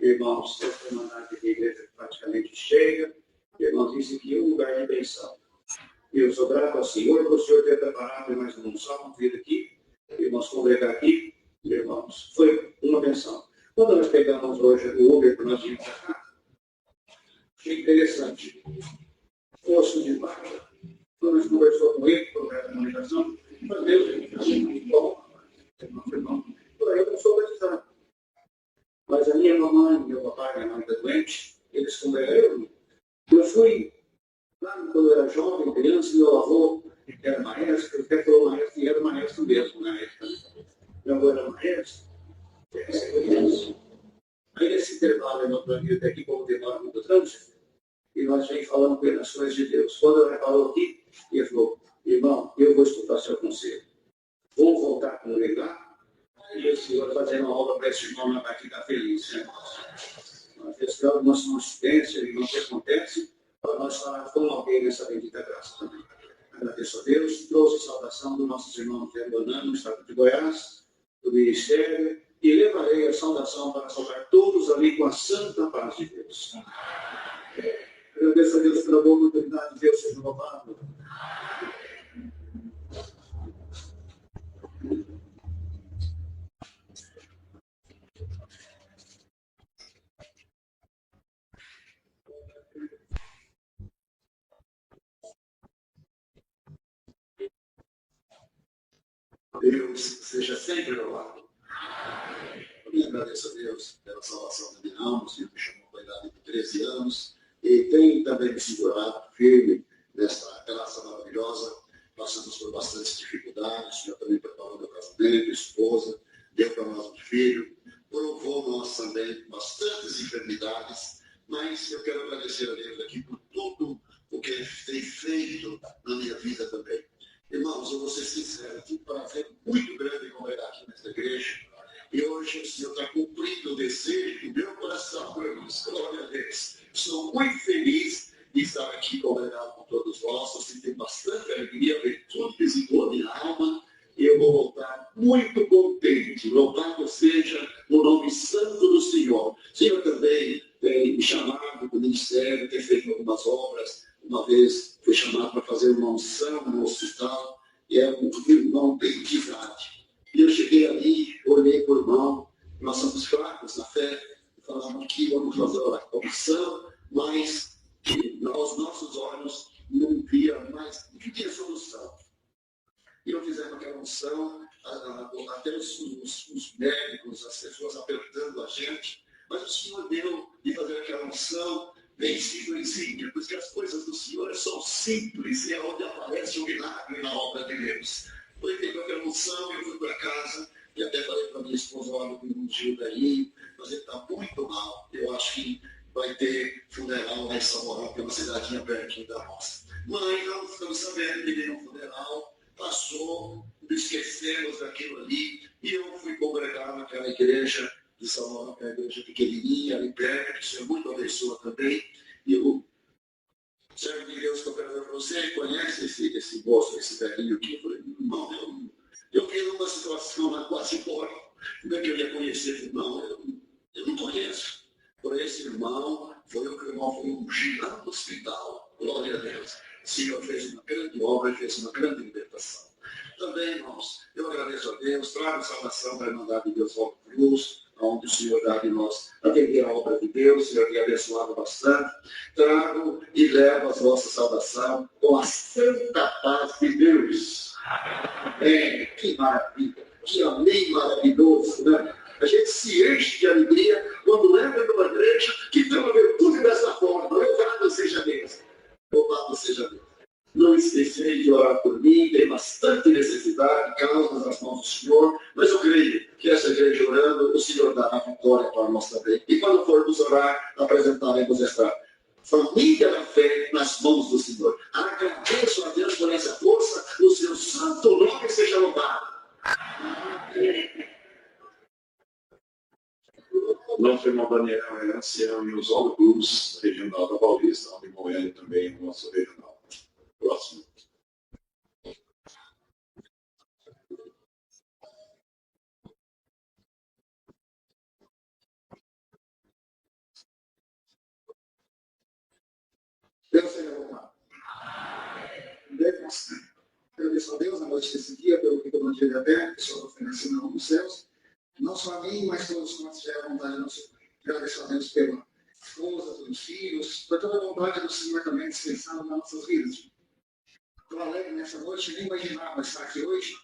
Irmãos, essa irmandade da igreja praticamente chega. Irmãos, isso aqui é um lugar de bênção. Eu sou grato ao Senhor por o Senhor ter preparado mais um salmo vir aqui. Irmãos, congregar aqui. Irmãos, foi uma benção. Quando nós pegamos hoje o Uber para nós irmos para cá, achei interessante. Poço de Barra. Quando nós conversamos com ele, sobre a comunicação, mas Deus, muito bom, irmão. Eu não sou batizado. Mas a minha mamãe, meu papai, minha mãe está doente, eles congregaram. Eu fui lá quando eu era jovem, criança, meu avô era maestro, até falou maestro, e era maestro mesmo na época. Meu avô era maestro. Aí nesse intervalo, eu não até aqui como demora muito trânsito, e nós vem falando com ele nas coisas de Deus. Quando ele falou aqui, ele falou, irmão, eu vou escutar seu conselho. Vou voltar a congregar, e o Senhor fazer uma obra para esse irmão, vai ficar feliz, né? Nós estamos numa coincidência, e não que acontece, para nós falar com alguém nessa bendita graça também. Agradeço a Deus, trouxe saudação dos nossos irmãos de Abanã, no estado de Goiás, do ministério, e levarei a saudação para saudar todos ali com a santa paz de Deus. Agradeço a Deus pela boa oportunidade, Deus seja louvado. Deus seja sempre louvado. Eu agradeço a Deus pela salvação da minha alma. O Senhor me chamou com a idade de 13 anos e tem também me segurado firme nesta relação maravilhosa. Passamos por bastantes dificuldades. O Senhor também preparou meu casamento, esposa, deu para nós um filho, provou nós também bastantes enfermidades. Mas eu quero agradecer a Deus aqui por tudo o que Ele tem feito na minha vida também. Irmãos, eu vou ser sincero, tive um prazer muito grande em congregar aqui nesta igreja. E hoje o Senhor está cumprindo o desejo do meu coração, irmãos. Glória a Deus. Estou muito feliz de estar aqui congregado com todos vós. Eu sinto bastante alegria, virtudes em toda a minha alma. E eu vou voltar muito contente. Louvado seja o nome santo do Senhor. O Senhor também tem me chamado do ministério, tem feito algumas obras. Uma vez fui chamado para fazer uma unção no hospital, e é um irmão bem de idade. E eu cheguei ali, olhei para o irmão, nós somos fracos na fé, falamos aqui, vamos fazer a unção, mas aos nossos olhos não via mais, não tinha solução. E eu fizemos aquela unção, até os médicos, as pessoas apertando a gente, mas o Senhor deu de fazer aquela unção, bem simplesinha, porque as coisas do Senhor são simples e é onde aparece o milagre na obra de Deus. Foi feita aquela unção, eu fui para casa e até falei para minha esposa, olha, tem um Gil daí, mas ele está muito mal. Eu acho que vai ter funeral lá em São Paulo, que é uma cidadinha pertinho da nossa. Mas nós estamos sabendo que veio um funeral, passou, esquecemos daquilo ali, e eu fui congregar naquela igreja de São Paulo, que é uma igreja pequenininha, ali perto, que o Senhor muito abençoa também. E o servo de Deus que eu quero ver para você, conhece esse moço, esse velhinho aqui? Eu falei, irmão, eu vi numa situação lá quase fora. Como é que eu ia conhecer? Não, eu não conheço. Por esse irmão, foi o que o irmão foi ungir lá no hospital. Glória a Deus. O Senhor fez uma grande obra, fez uma grande libertação. Também, irmãos, eu agradeço a Deus, trago salvação para a Irmandade de Deus Volta Cruz, onde o Senhor dá de nós atender a obra de Deus, o Senhor tem abençoado bastante. Trago e levo a vossa salvação com a santa paz de Deus. Que maravilha, que amém maravilhoso, né? A gente se enche de alegria quando lembra de uma igreja que tem uma virtude dessa forma. Louvado seja colocar causas nas mãos do Senhor, mas eu creio que essa igreja orando, o Senhor dará vitória para nós também. E quando formos orar, apresentaremos esta família da fé nas mãos do Senhor. Agradeço a Deus por essa força, o seu santo nome seja louvado. Nosso irmão Daniel é ancião em Oswaldo Cruz, regional da Paulista, onde Moelho também é nosso regional. Próximo. Deus seja louvado. Agradeço a Deus na noite desse dia, pelo que eu não tive aberto, que o Senhor oferece na mão dos céus. Não só a mim, mas todos quantos tiveram vontade do Senhor. Agradeço a Deus pela esposa, pelos filhos, por toda a vontade do Senhor também dispensada nas nossas vidas. Estou alegre nessa noite, nem imaginava estar aqui hoje.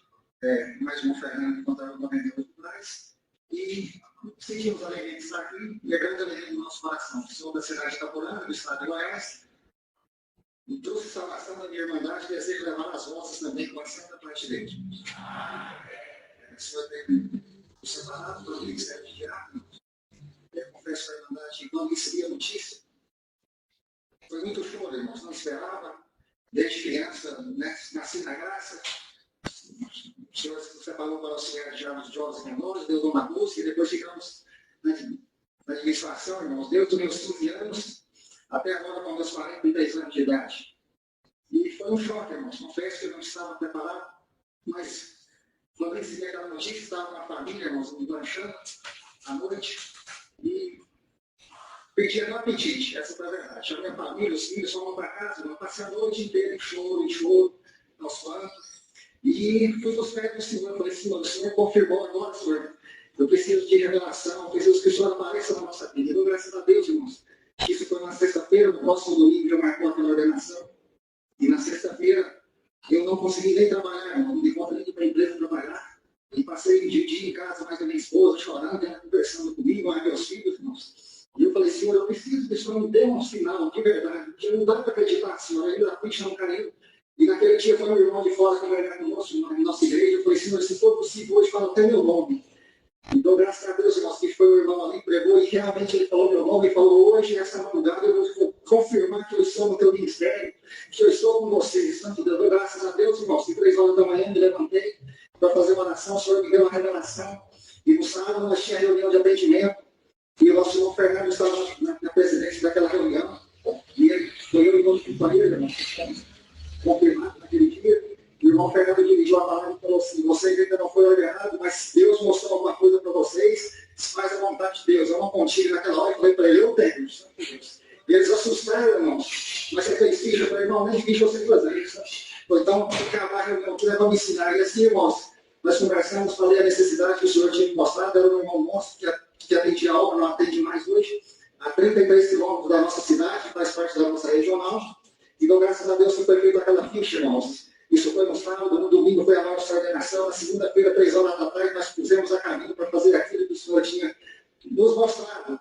Mais uma Fernanda que contaram 98 culturais. E sentimos a alegria de estar aqui e a grande alegria do nosso coração. Sou da cidade de Itaporanga, do estado de Goiás. E trouxe salvação da minha irmandade, desejo levar as vossas também com a santa parte dele. O Senhor tem o separado do ministério de diácono. Eu confesso para a irmandade que quando recebi a notícia, foi muito choro, irmãos. Não esperava. Desde criança, né, nasci na graça. O Senhor se separou para auxiliar de jovens menores, deu uma música e depois ficamos na administração, irmãos. Desde os meus 15 anos até agora com meus 43 anos de idade. E foi um choque, irmãos. Confesso que eu não estava preparado, mas quando recebi aquela notícia, estava com a família, irmãos, me lanchando à noite e perdi até o apetite, essa foi a verdade. Chamei a família, os filhos foram para casa, eu passei a noite inteira em choro, aos prantos. E fui para os pés do Senhor, falei, Senhor, o Senhor confirmou agora, Senhor. Eu preciso de revelação, preciso que o Senhor apareça na nossa vida. E graças a Deus, irmãos. Isso foi na sexta-feira, no próximo domingo já marcou aquela ordenação. E na sexta-feira eu não consegui nem trabalhar, não me conta nem para a empresa trabalhar. E passei de dia em casa mais com a minha esposa, chorando, ela conversando comigo, mais meus filhos, irmãos. E eu falei, Senhor, eu preciso que o Senhor me dê um sinal de verdade, porque não dá para acreditar, Senhor, ainda a ficha não caiu. E naquele dia foi um irmão de fora conversar conosco na nossa igreja. Eu falei, Senhor, se for possível, hoje fala até meu nome. Então, graças a Deus, irmãos, que foi o irmão ali que pregou e realmente ele falou meu nome e falou, hoje, nessa madrugada, eu vou confirmar que eu estou no teu ministério, que eu estou com vocês. Santo Deus, graças a Deus, irmãos, que 3 horas da manhã me levantei para fazer uma oração, o Senhor me deu uma revelação. E no sábado nós tínhamos reunião de atendimento e o nosso irmão Fernando estava na presidência daquela reunião. E ele foi eu e outro companheiro, irmãos, confirmado naquele dia. O irmão Fernando dirigiu a palavra e falou assim, vocês ainda não foram ordenados, mas Deus mostrou alguma coisa para vocês, faz a vontade de Deus. Eu não contigo naquela hora e falei para ele, eu tenho, Santo Deus. E eles assustaram, irmãos. Mas você fez ficha? Eu falei, irmão, nem ficha você fazer isso. Então, acabar a reunião que vai me ensinar. E assim, irmãos, nós conversamos, falei a necessidade que o senhor tinha me mostrado, era um irmão monstro que atendia a obra, não atende mais hoje, a 33 quilômetros da nossa cidade, faz parte da nossa regional. Então, graças a Deus, foi feita aquela ficha, irmãos. Isso foi no sábado, no domingo foi a nossa ordenação, na segunda-feira, 3 horas da tarde, nós pusemos a caminho para fazer aquilo que o Senhor tinha nos mostrado.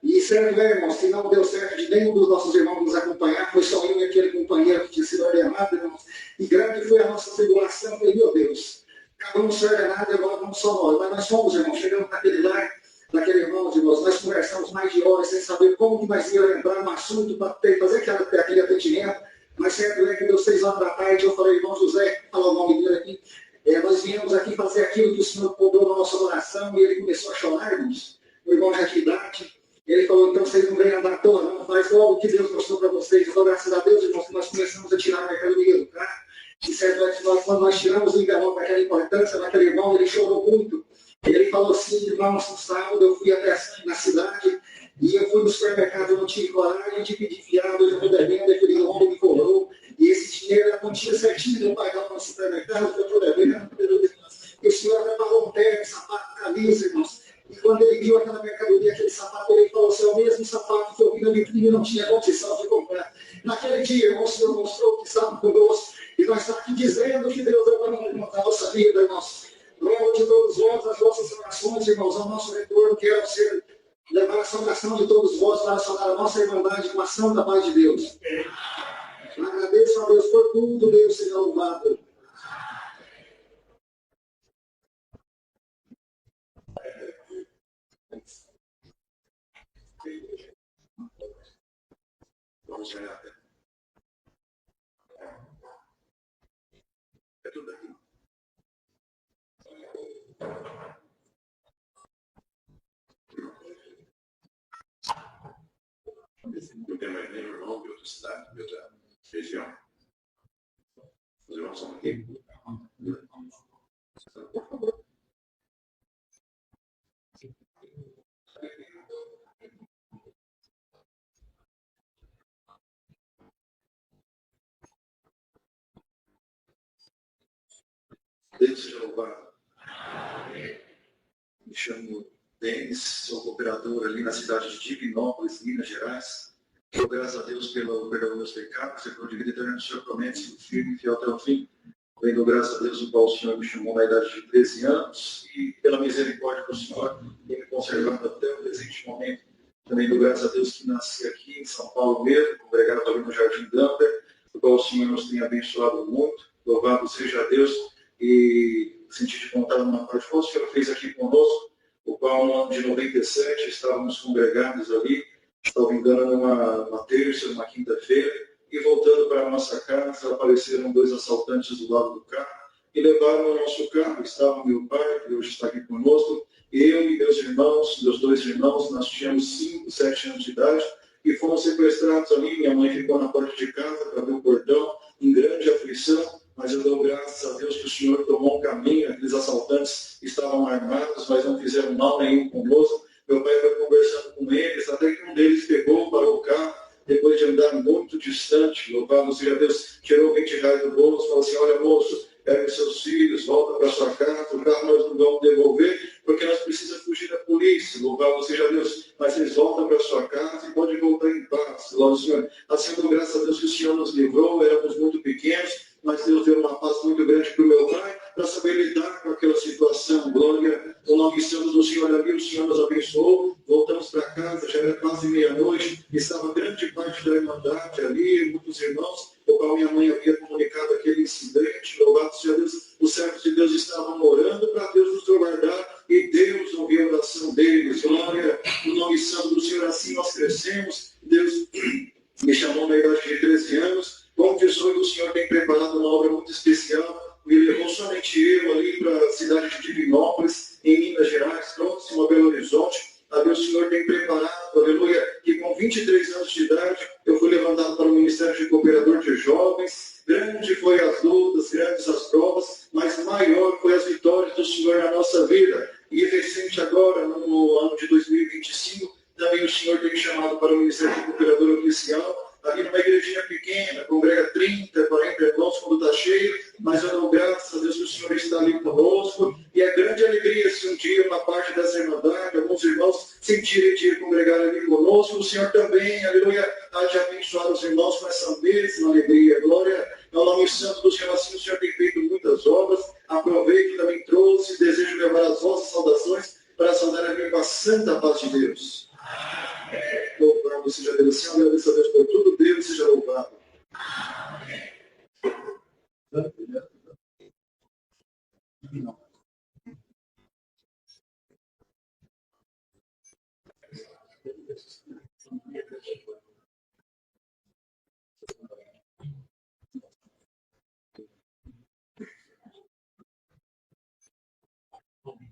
E certo, irmãos, se não deu certo de nenhum dos nossos irmãos nos acompanhar, foi só eu e aquele companheiro que tinha sido ordenado, irmãos. E grande foi a nossa tribulação, falei, meu Deus, acabamos de ser ordenados, agora vamos só nós. Mas nós fomos, irmãos, chegamos naquele lar, daquele irmão, irmãos, nós conversamos mais de horas sem saber como que nós íamos entrar no assunto para fazer aquele atendimento. Mas certo é que deu 6 horas da tarde, eu falei, irmão José, falar o nome dele aqui, nós viemos aqui fazer aquilo que o Senhor cobrou na nossa oração, e ele começou a chorar, irmãos. O irmão já de idade, ele falou, então vocês não vêm andar à toa, não, faz logo o que Deus mostrou para vocês. Então, graças a Deus, irmãos, que nós começamos a tirar a mercadoria do carro. E certo é que quando nós tiramos o envelope daquela importância, naquele irmão, ele chorou muito. Ele falou assim, irmãos, no sábado eu fui até na cidade, e eu fui no supermercado, eu não tive coragem de pedir fiado, eu já estou devendo, aquele homem me cobrou, e esse dinheiro era a quantia certinha de eu pagar no supermercado, eu estou devendo. E o Senhor preparou um terno, sapato, camisa, irmãos. E quando ele viu aquela mercadoria, aquele sapato, ele falou assim, é o mesmo sapato que eu vi na vitrine e não tinha condição de comprar. Naquele dia, irmão, o Senhor mostrou que estava conosco, e nós estamos aqui dizendo que Deus é o nome da nossa vida, irmãos. Logo de todos vós, as vossas orações, irmãos, ao nosso retorno, quero ser levar a saudação de todos vós para saudar a nossa irmandade com a ação da paz de Deus. Agradeço a Deus por tudo, Deus seja louvado. vamos ganhar tempo. É tudo aqui. Eu tenho mais nem irmão de outra cidade, de outra região. Fazer uma ação aqui. Por favor. Deus seja louvado. Me chamo Denis, sou cooperador ali na cidade de Divinópolis, Minas Gerais. Dou graças a Deus pelo perdão dos meus pecados, pelo divino eterno do Senhor promete, sigo firme e fiel até o fim. Também dou graças a Deus o qual o Senhor me chamou na idade de 13 anos e pela misericórdia do Senhor tem me conservado até o presente momento. Também dou graças a Deus que nasci aqui em São Paulo mesmo, congregado ali no Jardim Damper, o qual o Senhor nos tem abençoado muito. Louvado seja Deus e senti de contar uma parte que o Senhor fez aqui conosco, o qual no ano de 97 estávamos congregados ali, estava me engano numa terça, numa quinta-feira, e voltando para a nossa casa, apareceram 2 assaltantes do lado do carro e levaram o nosso carro. Estava meu pai, que hoje está aqui conosco, eu e meus irmãos, meus 2 irmãos, nós tínhamos 5, 7 anos de idade, e fomos sequestrados ali. Minha mãe ficou na porta de casa para ver o portão, em grande aflição, mas eu dou graças a Deus que o Senhor tomou um caminho. Aqueles assaltantes estavam armados, mas não fizeram mal nenhum conosco. Meu pai foi conversando com eles, até que um deles pegou, parou o carro, depois de andar muito distante, louvado seja Deus, tirou 20 reais do bolso, falou assim: olha moço, pega os seus filhos, volta para sua casa, o carro nós não vamos devolver, porque nós precisamos fugir da polícia, louvado seja Deus, mas vocês voltam para sua casa e podem voltar em paz, louvado Senhor. Assim, dou graças a Deus que o Senhor nos livrou, éramos muito pequenos, mas Deus deu uma paz muito grande para o meu pai, para saber lidar com aquela situação. Glória ao nome santo do Senhor. Ali o Senhor nos abençoou, voltamos para casa, já era quase meia-noite, estava grande parte da irmandade ali, muitos irmãos, o qual minha mãe havia comunicado aquele incidente. Louvado seja Deus, os servos de Deus estavam orando para Deus nos guardar, e Deus ouviu a oração deles. Glória ao nome santo do Senhor. Assim nós crescemos. Deus me chamou na idade de 13 anos, como 18 o Senhor tem preparado uma obra muito especial. Me levou somente eu ali para a cidade de Divinópolis, em Minas Gerais, próximo a Belo Horizonte. Ali o Senhor tem preparado, aleluia, que com 23 anos de idade eu fui levantado para o Ministério de Cooperador de Jovens. Grande foi as lutas, grandes as provas, mas maior foi as vitórias do Senhor na nossa vida. E recente agora, no ano de 2025, também o Senhor tem me chamado para o Ministério de Cooperador Oficial, ali numa igrejinha pequena, congrega 30, 40 irmãos quando está cheio, mas eu dou graças a Deus que o Senhor está ali conosco, e é grande alegria se um dia uma parte dessa irmandade, alguns irmãos sentirem de congregar ali conosco. O Senhor também, aleluia, há de abençoar os irmãos com essa mesma alegria. Glória ao nome santo do Senhor. Assim o Senhor tem feito muitas obras. Aproveito, também trouxe, desejo levar as vossas saudações para saudar aqui com a santa paz de Deus. Louvado seja Deus. Senhor, agradeço a Deus por tudo. Deus seja louvado.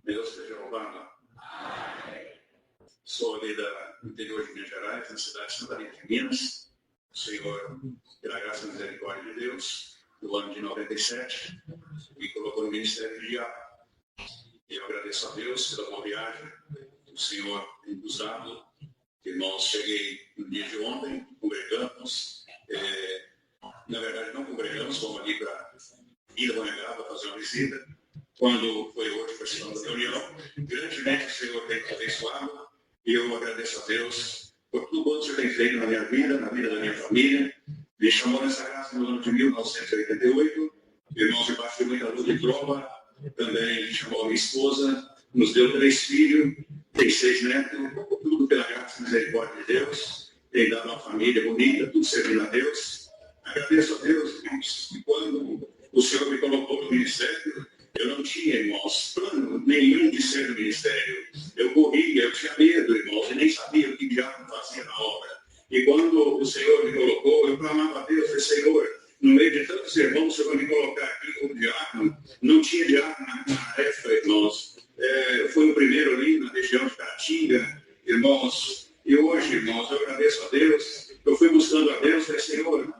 Deus seja louvado. Sou ali do interior de Minas Gerais, na cidade de Santa Rita de Minas. O Senhor, pela graça e misericórdia de Deus, no ano de 97, me colocou no Ministério de Diácono. E eu agradeço a Deus pela boa viagem que o Senhor tem nos dado. Irmãos, cheguei no dia de ontem, congregamos. Na verdade, não congregamos, fomos ali para Ilha Bonegaba fazer uma visita. Quando foi hoje para a segunda reunião, grandemente o Senhor tem nos abençoado. E eu agradeço a Deus por tudo que o Senhor tem feito na minha vida, na vida da minha família. Me chamou nessa graça no ano de 1988. Irmãos, debaixo de muita luta e prova. Também chamou a minha esposa. Nos deu 3 filhos, tem 6 netos. Tudo pela graça e misericórdia de Deus. Tem dado uma família bonita, tudo servindo a Deus. Agradeço a Deus, irmãos, que quando o Senhor me colocou no ministério, eu não tinha, irmãos, plano nenhum de ser do ministério. Eu corria, eu tinha medo, irmãos, e nem sabia o que diabo fazia na obra. E quando o Senhor me colocou, eu clamava a Deus, falei, Senhor, no meio de tantos irmãos, o Senhor vai me colocar aqui como diácono. Não tinha diácono na época, irmãos. Foi o primeiro ali na região de Caratinga, irmãos. E hoje, irmãos, eu agradeço a Deus. Eu fui buscando a Deus, falei, Senhor,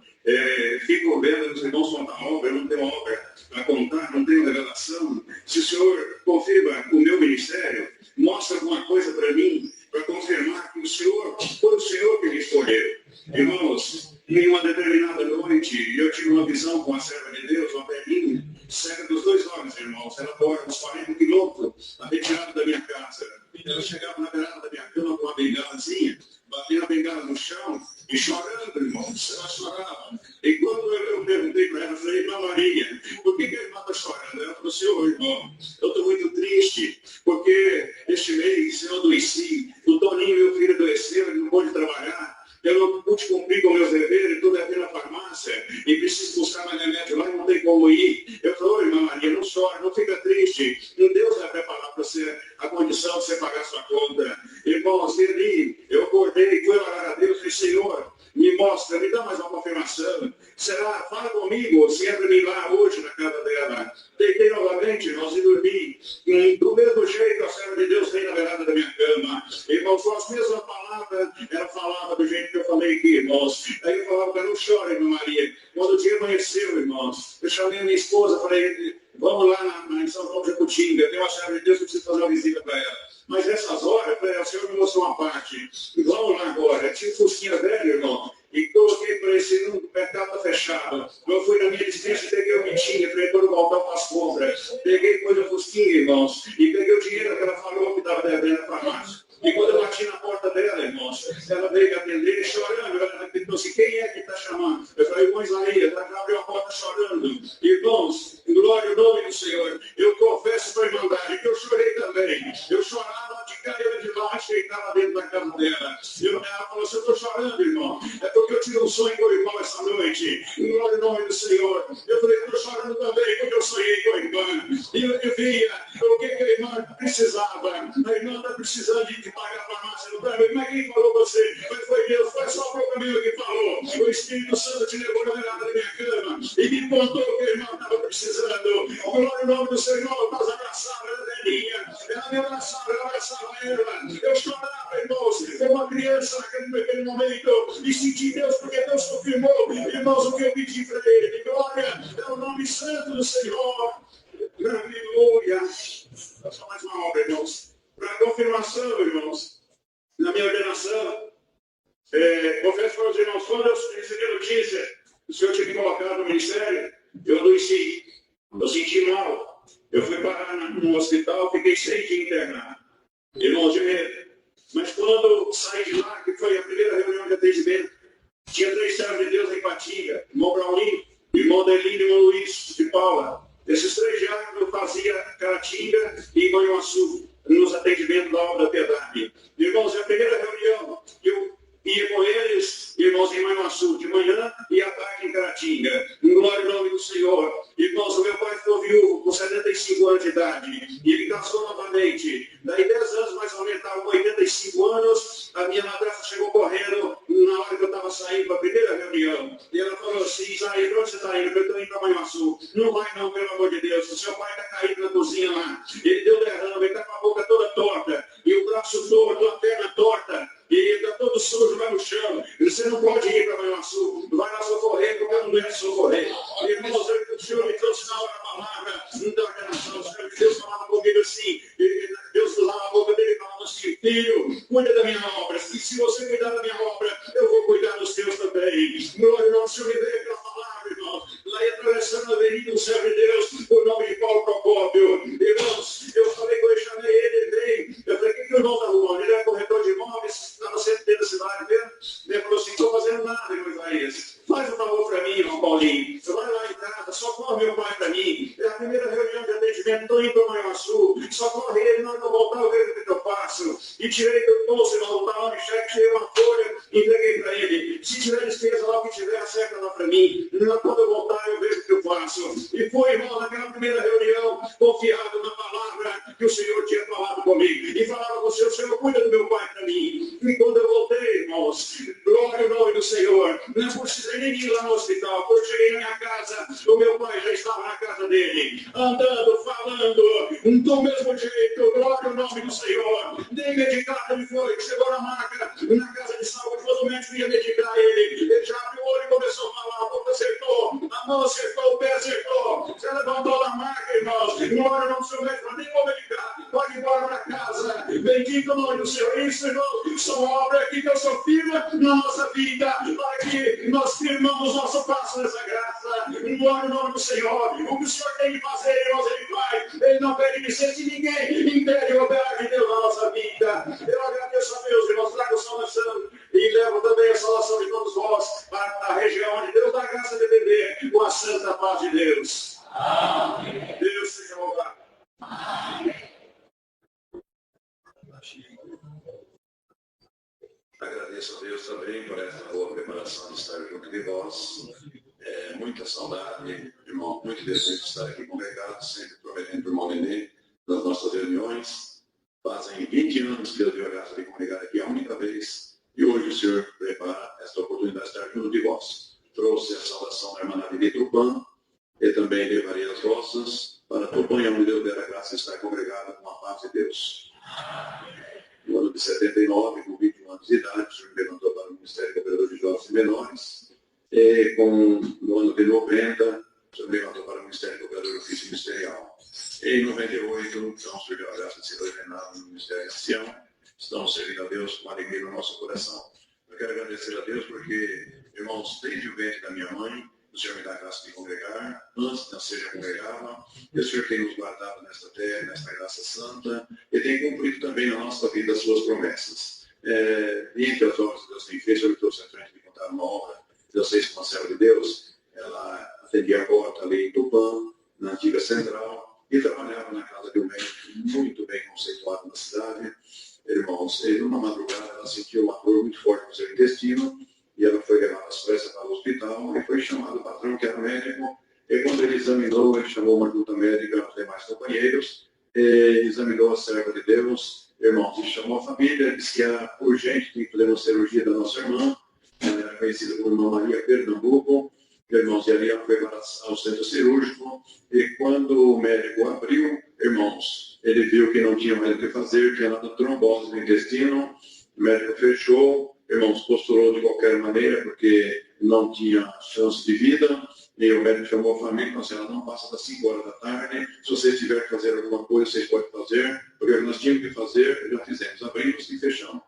fico vendo os irmãos contar obra, eu não tenho obra para contar, não tenho revelação. Se o Senhor confirma o meu ministério, mostra alguma coisa para mim, para confirmar que o Senhor, foi o Senhor que me escolheu. Irmãos, em uma determinada noite, eu tive uma visão com a serva de Deus, uma velhinha, cega dos 2 olhos, irmãos. Ela mora uns 40 quilômetros, retirada da minha casa. Ela chegava na beirada da minha cama com uma bengalazinha, batendo a bengala no chão e chorando, irmãos. Ela chorava. E quando eu perguntei para ela, eu falei, irmã Maria, por que a irmã está chorando? Ela falou, Senhor, irmão, eu estou muito triste, porque este mês eu adoeci, o Toninho, meu filho, adoeceu, ele não pôde trabalhar. Eu não pude cumprir com meus deveres, tudo aqui na farmácia, e preciso buscar mais remédio lá e não tem como ir. Eu falei, irmã Maria, não chore, não fica triste. Deus vai preparar para você a condição de você pagar sua conta. Irmãos, ali, eu acordei, fui orar a Deus e falei, Senhor, me mostra, me dá mais uma confirmação. Será? Fala comigo, se é para mim lá hoje na casa dela. Deitei novamente, irmãos, e dormi. Do mesmo jeito, a serva de Deus veio na beirada da minha cama. Irmãos, com as mesmas palavras, ela falava do jeito que eu falei aqui, irmãos. Aí eu falava, não chore, irmã Maria. Quando o dia amanheceu, irmãos, eu chamei a minha esposa, falei, vamos lá em São Paulo de Jacutinga, tem uma serva de Deus que precisa fazer uma visita para ela. Mas nessas horas, o Senhor me mostrou uma parte. Vamos lá agora. Tinha um fusquinha velho, irmão. E coloquei para esse o mercado está fechado. Eu fui na minha dispensa e peguei o que tinha, falei, quando voltar para as compras. Peguei coisa fusquinha, irmãos, e peguei o dinheiro que ela falou que estava devendo na farmácia. E quando eu bati na porta dela, irmãos, ela veio me atender chorando. Ela perguntou assim, quem é que está chamando? Eu falei, irmão Isaías, ela abriu a porta chorando. Irmãos, glória ao nome do Senhor. Eu confesso para a Irmandade que eu chorei também. Eu chorava de cair de baixo e estava dentro da casa dela. Ela falou assim, eu estou chorando, irmão. É porque eu tive um sonho com o irmão essa noite. Glória ao nome do Senhor. Eu falei, estou chorando também porque eu sonhei com a irmã. E eu via o que a irmã precisava. A irmã está precisando de pagar a farmácia no prédio. Mas quem falou você? Mas foi Deus, foi só o meu que falou. O Espírito Santo te levou na beirada da minha cama e me contou que a irmã estava precisando. Glória ao nome do Senhor. Nós abraçávamos a velhinha. Ela me abraçava, eu abraçava ela. Eu chorava, irmãos, como uma criança naquele momento. E senti Deus, porque Deus confirmou, irmãos, o que eu pedi para ele. Glória é o nome santo do Senhor. Aleluia. Só mais uma obra, irmãos. Para confirmação, irmãos, na minha ordenação, confesso para os irmãos, quando eu recebi a notícia, o Senhor tinha me colocado no ministério, eu adoeci, eu senti mal. Eu fui parar no hospital, fiquei 6 dias internado. Irmãos, de medo. Mas quando saí de lá, que foi a primeira reunião de atendimento, tinha 3 servos de Deus em Ipatinga, irmão Braulinho, irmão Delino e irmão Luiz de Paula. Esses 3 dias eu fazia Caratinga e Manhuaçu, nos atendimentos da obra da piedade. Irmãos, é a primeira reunião que eu ia com eles, irmãos, em Manhuaçu, de manhã e à tarde em Caratinga. Glória ao nome do Senhor. Irmãos, o meu pai ficou viúvo com 75 anos de idade. E ele casou novamente. Daí 10 anos, mais ou menos, estava com 85 anos. A minha madrasta chegou correndo na hora que eu estava saindo para a primeira reunião. E ela falou assim, Isaías, para onde você está indo? Eu estou indo para Manhuaçu. Não vai não, pelo amor de Deus. O seu pai está caído na cozinha lá. Ele deu derrame, ele está com a boca toda torta. E o braço torto, a perna torta. E ele está todo sujo lá no chão. Você não pode ir para Manhuaçu. Vai lá socorrer, porque eu não deve socorrer. Irmãos, o Senhor me trouxe na hora a palavra da ordenação. O Senhor de Deus falava comigo assim. Deus falava a boca dele e falava assim, filho, cuida da minha obra. E se você cuidar da minha obra, eu vou cuidar dos teus também. Glória ao Senhor, me veio aquela palavra, irmãos. Lá ia atravessando a avenida, um servo de Deus, o nome de Paulo Procópio. Irmãos, eu falei que eu chamei ele veio. Eu falei, o que o irmão está arrumando? Ele é corretor de imóveis, estava sempre dentro da cidade dele. Ele falou assim, estou fazendo nada, irmão Isaías. Faz um favor para mim, irmão Paulinho. Você vai lá em casa, socorre meu pai para mim. É a primeira reunião de atendimento, estou indo para Manhuaçu. Socorre ele, na hora que eu voltar, eu vejo o que eu faço. E tirei do bolso, irmão, estava lá no cheque, tirei uma folha, entreguei para ele. Se tiver despesa lá, o que tiver, acerta lá para mim. Quando eu voltar, eu vejo o que eu faço. E foi, irmão, naquela primeira reunião, confiado na palavra que o Senhor tinha falado comigo. E falava com o Senhor cuida do meu pai para mim. E quando eu voltei, irmãos, glória ao Senhor. Não precisei nem ir lá no hospital. Quando eu cheguei na minha casa, o meu pai já estava na casa dele, andando, falando, do mesmo jeito. Glória ao nome do Senhor. Nem medicado ele foi. Chegou na maca, na casa de saúde, quando o médico ia medicar ele. Ele já abriu o olho e começou a falar. A boca acertou, a mão acertou, o pé acertou. Você levantou na maca, irmãos. Glória ao nome do Senhor. Médico, nem vou medicar. Pode ir embora para casa. Bendito o nome do Senhor. Isso, irmãos, são obras aqui que eu sou filho na nossa vida, para que nós firmamos nosso passo nessa graça. Glória ao nome do Senhor. O que o Senhor tem que fazer, irmãos, Ele faz. Ele não pede licença de ninguém, impede o operar de Deus na nossa vida. Eu agradeço a Deus, irmãos, trago salvação e levo também a salvação de todos vós para a região onde Deus dá graça de viver com a santa paz de Deus. Amém. Deus seja louvado. Agradeço a Deus também por essa boa preparação de estar junto de vós. Muita saudade, irmão, muito desejo de estar aqui congregado, sempre prometendo por Nenê, nas nossas reuniões. Fazem 20 anos que eu tive a graça de congregar aqui a única vez, e hoje o Senhor prepara esta oportunidade de estar junto de vós. Trouxe a saudação da irmã de Tupã, e também levarei as vossas para Tupã, onde Deus der a graça de estar congregado com a paz de Deus. No ano de 79, com 21 anos de idade, o Senhor me levantou para o Ministério Cooperador de Jovens e Menores. E no ano de 90, o Senhor me levantou para o Ministério Cooperador do Ofício Ministerial. E em 98, então, surgiu a graça de ser ordenado no Ministério Ancião. Estamos servindo a Deus com alegria no nosso coração. Eu quero agradecer a Deus porque, irmãos, desde o ventre da minha mãe, o Senhor me dá a graça de congregar, antes de nascer já congregava, e o Senhor tem nos guardado nesta terra, nesta graça santa, e tem cumprido também na nossa vida as suas promessas. Entre as obras que Deus tem feito, eu estou centrante de contar uma obra que eu sei que uma serva de Deus, ela atendia a porta ali em Tupã, na antiga central, e trabalhava na casa de um médico muito bem conceituado na cidade. Irmãos, e numa madrugada ela sentiu uma dor muito forte no seu intestino, e ela foi levada às pressas para o hospital, e foi chamado o patrão, que era médico, e quando ele examinou, ele chamou uma junta médica, os demais companheiros, e examinou a serva de Deus, irmãos, e chamou a família, disse que era urgente, tinha que fazer uma cirurgia da nossa irmã, ela era conhecida como Irmã Maria Pernambuco, irmãos, e ali ela foi ao centro cirúrgico, e quando o médico abriu, irmãos, ele viu que não tinha mais o que fazer, tinha dado trombose no intestino, o médico fechou, irmãos, postulou de qualquer maneira, porque não tinha chance de vida, e o médico chamou a família e falou assim, ela não passa das 5 horas da tarde, se vocês tiverem que fazer alguma coisa, vocês podem fazer, porque nós tínhamos que fazer, já fizemos, abrimos e fechamos.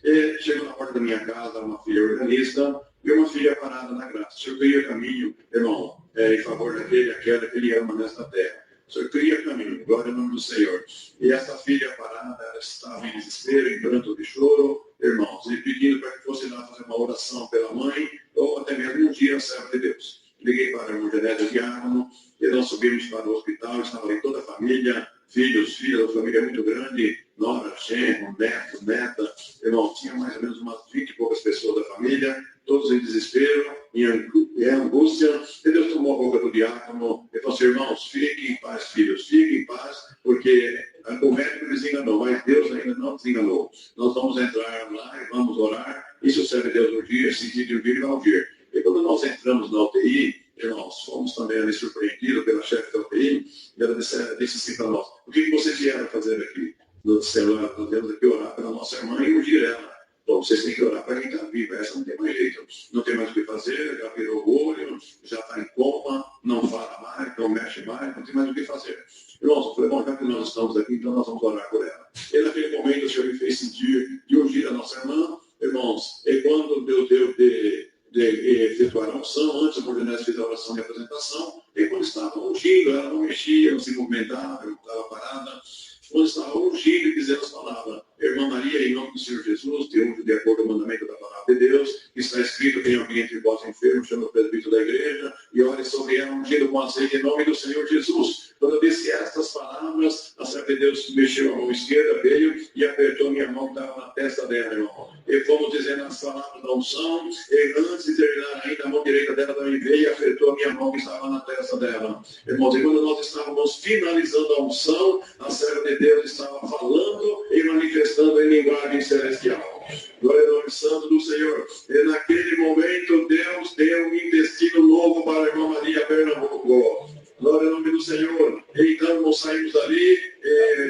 E chegou na porta da minha casa uma filha organista e uma filha parada na graça. O Senhor cria caminho, irmão, em favor daquele, aquela que ele ama nesta terra. O Senhor cria caminho, glória ao nome do Senhor. E essa filha parada, ela estava em desespero, em pranto de choro, irmãos, e pedindo para que fosse lá fazer uma oração pela mãe, ou até mesmo um dia a serva de Deus. Liguei para a irmã Genésio Diácono, e nós subimos para o hospital, estava ali toda a família, filhos, filhas, a família muito grande, nora, genro, neto, neta, irmão, tinha mais ou menos umas 20 e poucas pessoas da família, todos em desespero, em angústia, e Deus tomou a boca do diácono e falou assim, irmãos, fiquem em paz, filhos, fiquem em paz, porque o médico nos enganou, mas Deus ainda não nos enganou. Nós vamos entrar lá e vamos orar, e se o servo de Deus urgir, se de urgir, vai urgir. E quando nós entramos na UTI, irmãos, fomos também ali surpreendidos pela chefe da UTI, e ela disse assim para nós, o que vocês vieram fazer aqui? Nós dissemos, nós temos que orar pela nossa irmã e ungir ela. Bom, vocês têm que orar para quem está vivo, essa não tem mais jeito, não tem mais o que fazer, já virou o olho, já está em coma, não fala mais, não mexe mais, não tem mais o que fazer. Irmãos, eu falei, bom, já que nós estamos aqui, então nós vamos orar por ela. E naquele momento o Senhor me fez sentir de ungir a nossa irmã, irmãos, e quando Deus deu de efetuar a unção, antes a Ordenança fez a oração de apresentação, e quando estava ungindo, ela não mexia, não se movimentava, não estava parada, quando estava ungindo e dizendo as palavras, irmã Maria, em nome do Senhor Jesus, te unjo de acordo com o mandamento da palavra de Deus, que está escrito, tem alguém entre vós enfermo, chama o presbítero da igreja, e ore sobre ela, ungido com azeite em nome do Senhor Jesus. Quando eu disse estas palavras, a serva de Deus mexeu a mão esquerda, veio e apertou minha mão que estava na testa dela, irmão. E fomos dizendo as palavras da unção, e antes de terminar ainda, a mão direita dela também veio e apertou a minha mão que estava na testa dela. Irmãos, e quando nós estávamos finalizando a unção, a serva de Deus estava falando e manifestando em linguagem celestial. Glória ao nome santo do Senhor. E naquele momento, Deus deu um intestino novo para a irmã Maria Pernambuco. Glória ao nome do Senhor. Então, nós saímos dali,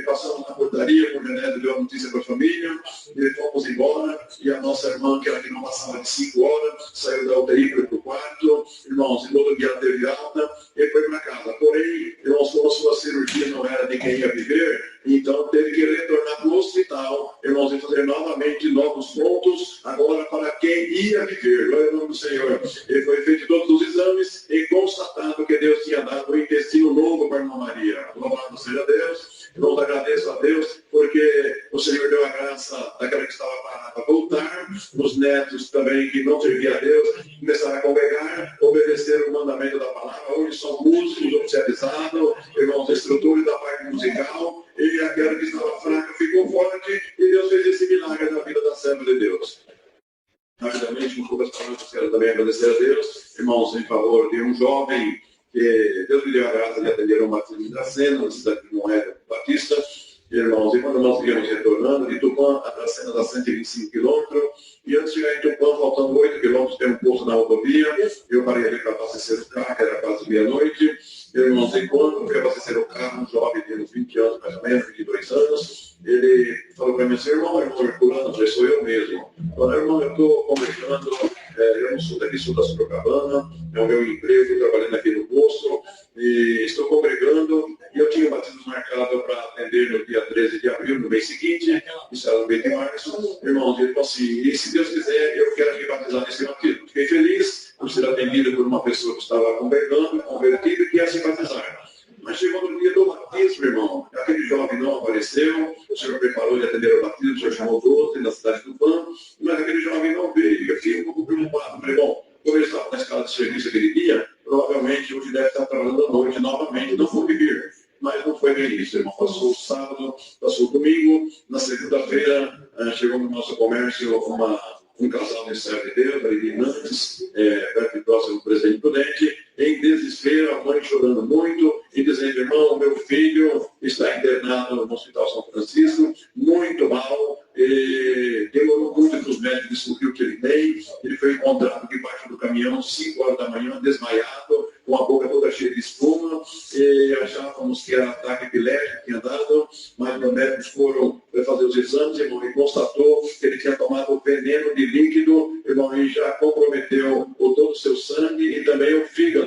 passamos na portaria, com o Renato deu a notícia para a família, e fomos embora. E a nossa irmã, que ela que não passava de 5 horas, saiu da UTI, foi para o quarto. Irmãos, no outro dia ela teve alta e foi para casa. Porém, irmãos, como a sua cirurgia não era de quem ia viver, então teve que retornar para o hospital, irmãos, e fazer novamente novos pontos, agora para quem ia viver. Glória ao nome do Senhor. E foi feito todos os exames e constatado que Deus tinha dado um intestino novo para a irmã Maria. Louvado seja Deus. Irmãos, agradeço a Deus, porque o Senhor deu a graça daquela que estava parada a voltar, os netos também que não serviam a Deus, começaram a congregar, obedecer o mandamento da palavra. Hoje são músicos oficializados, irmãos, instrutores da parte musical, e aquela que estava fraca ficou forte, e Deus fez esse milagre na vida da serva de Deus. Rapidamente, com poucas palavras, quero também agradecer a Deus, irmãos, em favor de um jovem que Deus me deu a graça de atender um batismo de Dracena, na cidade de Moeda Batista. Irmãos, e quando nós viemos retornando de Tupã, a Dracena dá 125 quilômetros, e antes de chegar em Tupã, faltando 8 quilômetros, tem um posto na rodovia, eu parei ali para abastecer o carro, era quase meia-noite. Irmãos, enquanto eu fui abastecer o carro, um jovem de uns 20 anos, mais ou menos, 22 anos, ele falou para mim assim: irmão, Herculano, eu falei, sou eu mesmo. Falei, irmão, eu estou conversando, eu não sou daqui, sou da Sorocabana, é o meu emprego, trabalhando aqui no posto, e estou congregando, e eu tinha batismo marcado para atender no dia 13 de abril, no mês seguinte, isso era no mês de março. Irmãos, ele falou assim: e se Deus quiser, eu quero me batizar nesse batismo. Fiquei feliz por ser atendido por uma pessoa que estava congregando, convertido, e que ia se batizar. Mas chegou no dia do batismo, irmão, aquele jovem não apareceu, o senhor preparou de atender o batismo, o senhor chamou 12 da cidade do Pão, mas aquele jovem não veio. Eu fiquei um pouco preocupado. Falei, bom, como ele estava na escala de serviço aquele dia, provavelmente hoje deve estar trabalhando à noite novamente, não foi vir. Mas não foi bem isso, irmão. Passou o sábado, passou o domingo, na segunda-feira chegou no nosso comércio um casal de servo de Deus, ali de Nantes, perto de próximo do Presidente Prudente, em desespero, a mãe chorando muito, e dizendo: irmão, meu filho está internado no Hospital São Francisco, muito mal, e demorou muito para os médicos descobrir o que ele tem. Ele foi encontrado debaixo do caminhão, 5 horas da manhã, desmaiado, com a boca toda cheia de espuma, e achávamos que era ataque epilético que tinha dado, mas os médicos foram fazer os exames, irmão, e constatou que ele tinha tomado veneno de líquido, irmão, e já comprometeu todo o seu sangue e também o fígado.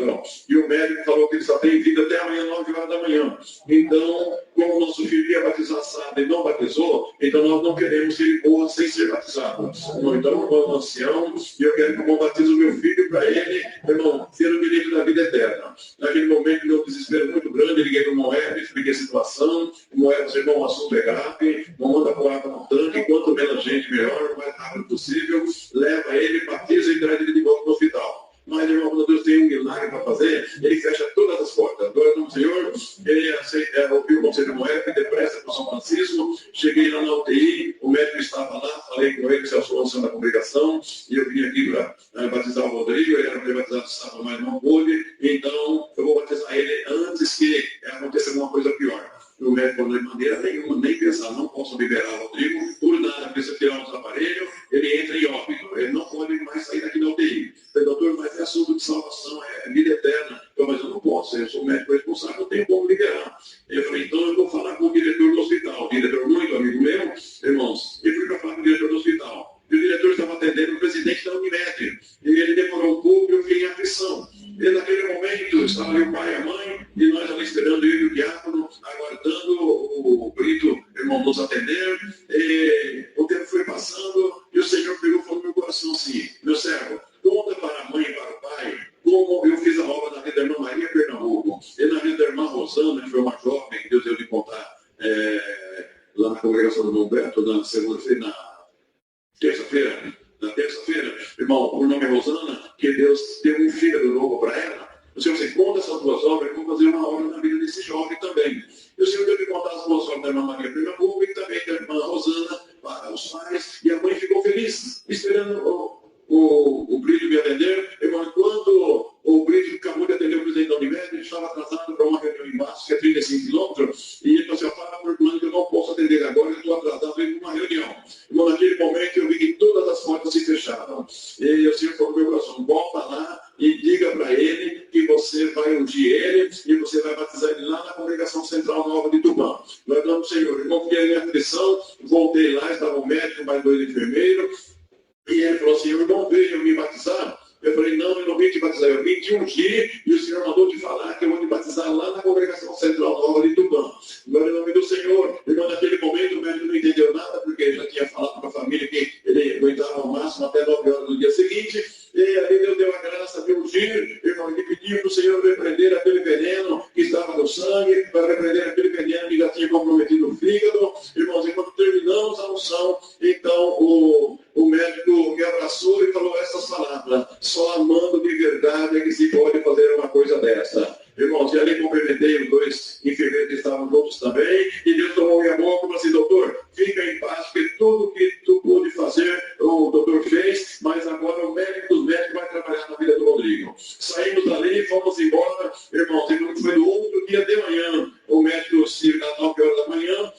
E o médico falou que ele só tem vida até amanhã, 9 horas da manhã. Então, como o nosso filho ia batizar sábado e não batizou, então nós não queremos que ele morra sem ser batizado. Então, irmão, ancião, e eu quero que eu batize o meu filho para ele, irmão, ter o direito da vida eterna. Naquele momento, deu um desespero muito grande, liguei para o Moed, expliquei a situação. O Moed disse: irmão, o assunto é grave, não manda por água no tanque, quanto menos gente, melhor, o mais rápido possível, leva ele, batiza e traz ele de volta para o hospital. Mas, irmão, quando Deus tem um milagre para fazer, ele fecha todas as portas. Glória ao nome do Senhor. Ele ouviu o conselho do médico, depressa para São Francisco. Cheguei lá na UTI, o médico estava lá, falei com ele que se eu sou ancião da congregação, e eu vim aqui para batizar o Rodrigo. Ele era para batizar no sábado, mas não pôde. Então, eu vou batizar ele antes que aconteça alguma coisa pior. O médico falou: de maneira nenhuma, nem pensar, não posso liberar o Rodrigo, por nada, precisa tirar os aparelhos, ele entra em óbito, ele não pode mais sair daqui da UTI. Eu falei: doutor, mas é assunto de salvação, é vida eterna. Eu falei: mas eu não posso, eu sou médico responsável, não tenho como liberar. Eu falei: então eu vou falar com o diretor do hospital. O diretor, muito amigo meu, irmãos, eu fui para falar com o diretor do hospital. E o diretor estava atendendo o presidente da Unimed. E ele demorou um pouco e eu fiquei em aflição. E naquele momento estava ali o pai e a mãe, e nós ali esperando ele e o diácono, aguardando o Brito, irmão, nos atender. E o tempo foi passando, e o Senhor pegou e falou no meu coração assim: meu servo, conta para a mãe e para o pai como eu fiz a obra na vida da irmã Maria Pernambuco, e na vida da irmã Rosana, que foi uma jovem que Deus deu de contar lá na congregação do Humberto, na segunda-feira, na terça-feira, irmão, o nome é Rosana, que Deus deu um fígado novo para ela. O Senhor se conta essas duas obras, vamos fazer uma obra na vida desse jovem também. E o Senhor deu de contar as duas obras da irmã Maria Pernambuco e também da irmã Rosana para os pais, e a mãe ficou feliz, esperando o Brito me atender. Irmão, quando o Brito acabou de atender o presidente da Unimed, ele estava atrasado para uma reunião em março, que é 35 quilômetros, e ele falou assim: fala por plano que eu não posso atender agora, eu estou atrasado para ir para uma reunião. Irmão, naquele momento eu vi que mais 2 enfermeiros. E ele falou assim, eu não veio me batizar. Eu falei, não, eu não vim te batizar, eu vim te ungir e o Senhor mandou te falar que eu vou te batizar lá na congregação central nova de Tupã. Agora, em nome do Senhor, irmão, naquele momento o médico não entendeu nada, porque ele já tinha falado para a família que ele aguentava ao máximo até 9 horas do dia seguinte. E aí Deus deu a graça de ungir, irmão, e pediu para o Senhor repreender aquele veneno que estava no sangue, para repreender aquele veneno que já tinha comprometido o fígado. Irmãos, e quando terminamos a unção, então o médico me abraçou e falou essas palavras: só amando de verdade é que se pode fazer uma coisa dessa. Irmãos, e ali cumprimentei os 2 enfermeiros que estavam juntos também, e Deus tomou minha boca e falou assim, doutor, fica em paz, porque tudo que tu pôde fazer, o doutor fez, mas agora o médico dos médicos vai trabalhar na vida do Rodrigo. Saímos dali, fomos embora, irmãos, e foi no outro dia de manhã, o médico se às 9 horas da manhã,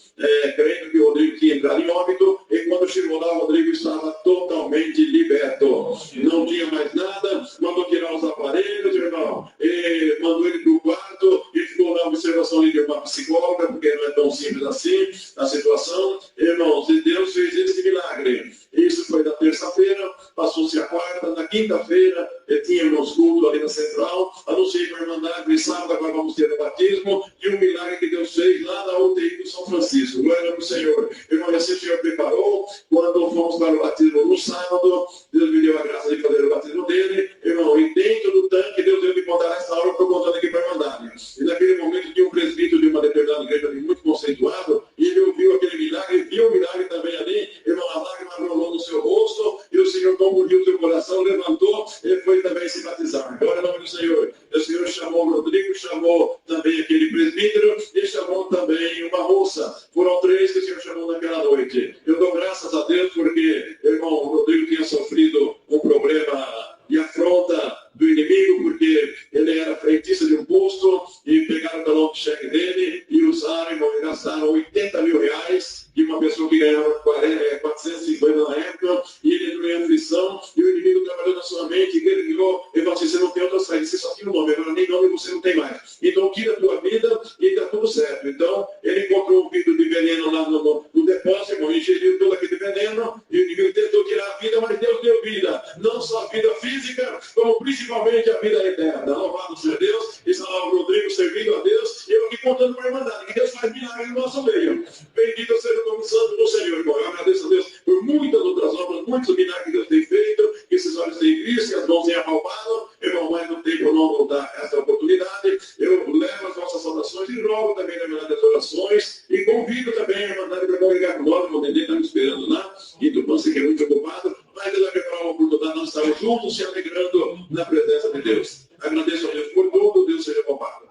crendo que o Rodrigo tinha entrado em óbito, e quando chegou lá, o Rodrigo estava totalmente liberto. Não tinha mais nada, mandou tirar os aparelhos, irmão, e mandou ele para o quarto, e ficou na observação ali de uma psicóloga, porque não é tão simples assim a situação. Irmãos, e Deus fez esse milagre. Isso foi na terça-feira, passou-se a quarta, na quinta-feira, tínhamos culto ali na central, anunciei para a Irmandade, sábado agora vamos ter o batismo, e um milagre que Deus fez lá na UTI do São Francisco. Glória ao Senhor. Irmão, assim o Senhor preparou, quando fomos para o batismo no sábado, Deus me deu a graça de fazer o batismo dele, irmão, e dentro do tanque, Deus deu de contar essa hora, eu estou contando aqui para a Irmandade. E naquele momento tinha um presbítero de uma determinada igreja muito conceituado, e ele ouviu aquele milagre, viu o milagre também ali, irmão, a lágrima rolou no seu rosto, e o Senhor confundiu o seu coração, levantou, e foi também se batizar. Glória ao nome do Senhor. O Senhor chamou o Rodrigo, chamou também aquele presbítero, e chamou também uma moça. Foram 3 que o Senhor chamou naquela noite. Eu dou graças a Deus porque, irmão, o Rodrigo tinha sofrido um problema de afronta do inimigo, porque ele era frentista de um posto, e pegaram o talão de cheque dele, e usaram, irmão, e gastaram 80 mil reais, de uma pessoa que ganhava 450 na época, e ele entrou em aflição, e o inimigo trabalhou na sua mente, e ele ligou, e falou assim, você não tem outra saída, você só tinha um nome, agora nem nome você não tem mais. Então tira a tua vida e está tudo certo. Então ele encontrou um vidro de veneno lá no depósito, irmão, ingeriu todo aquele veneno, e o inimigo tentou tirar a vida, mas Deus deu vida. Não só a vida física, como principalmente a vida eterna. Louvado seja Deus, e salve o Rodrigo servindo a Deus, e eu aqui contando para a Irmandade, que Deus faz milagre no nosso meio. Bendito seja o nome santo do Senhor, irmão. Eu agradeço a Deus por muitas outras obras, muitos milagres que Deus tem feito, que esses olhos têm visto, que as mãos têm apalpado, irmão, mas não tem por não voltar essa oportunidade. Eu levo as nossas saudações e rogo também na Irmandade das orações, e convido também a Irmandade para congregar com nós, o Dendê está me esperando lá, e Tupã se que é muito ocupado, mas Deus vai preparar uma oportunidade, nós estamos juntos se alegrando na presença de Deus. Agradeço a Deus por tudo, Deus seja louvado.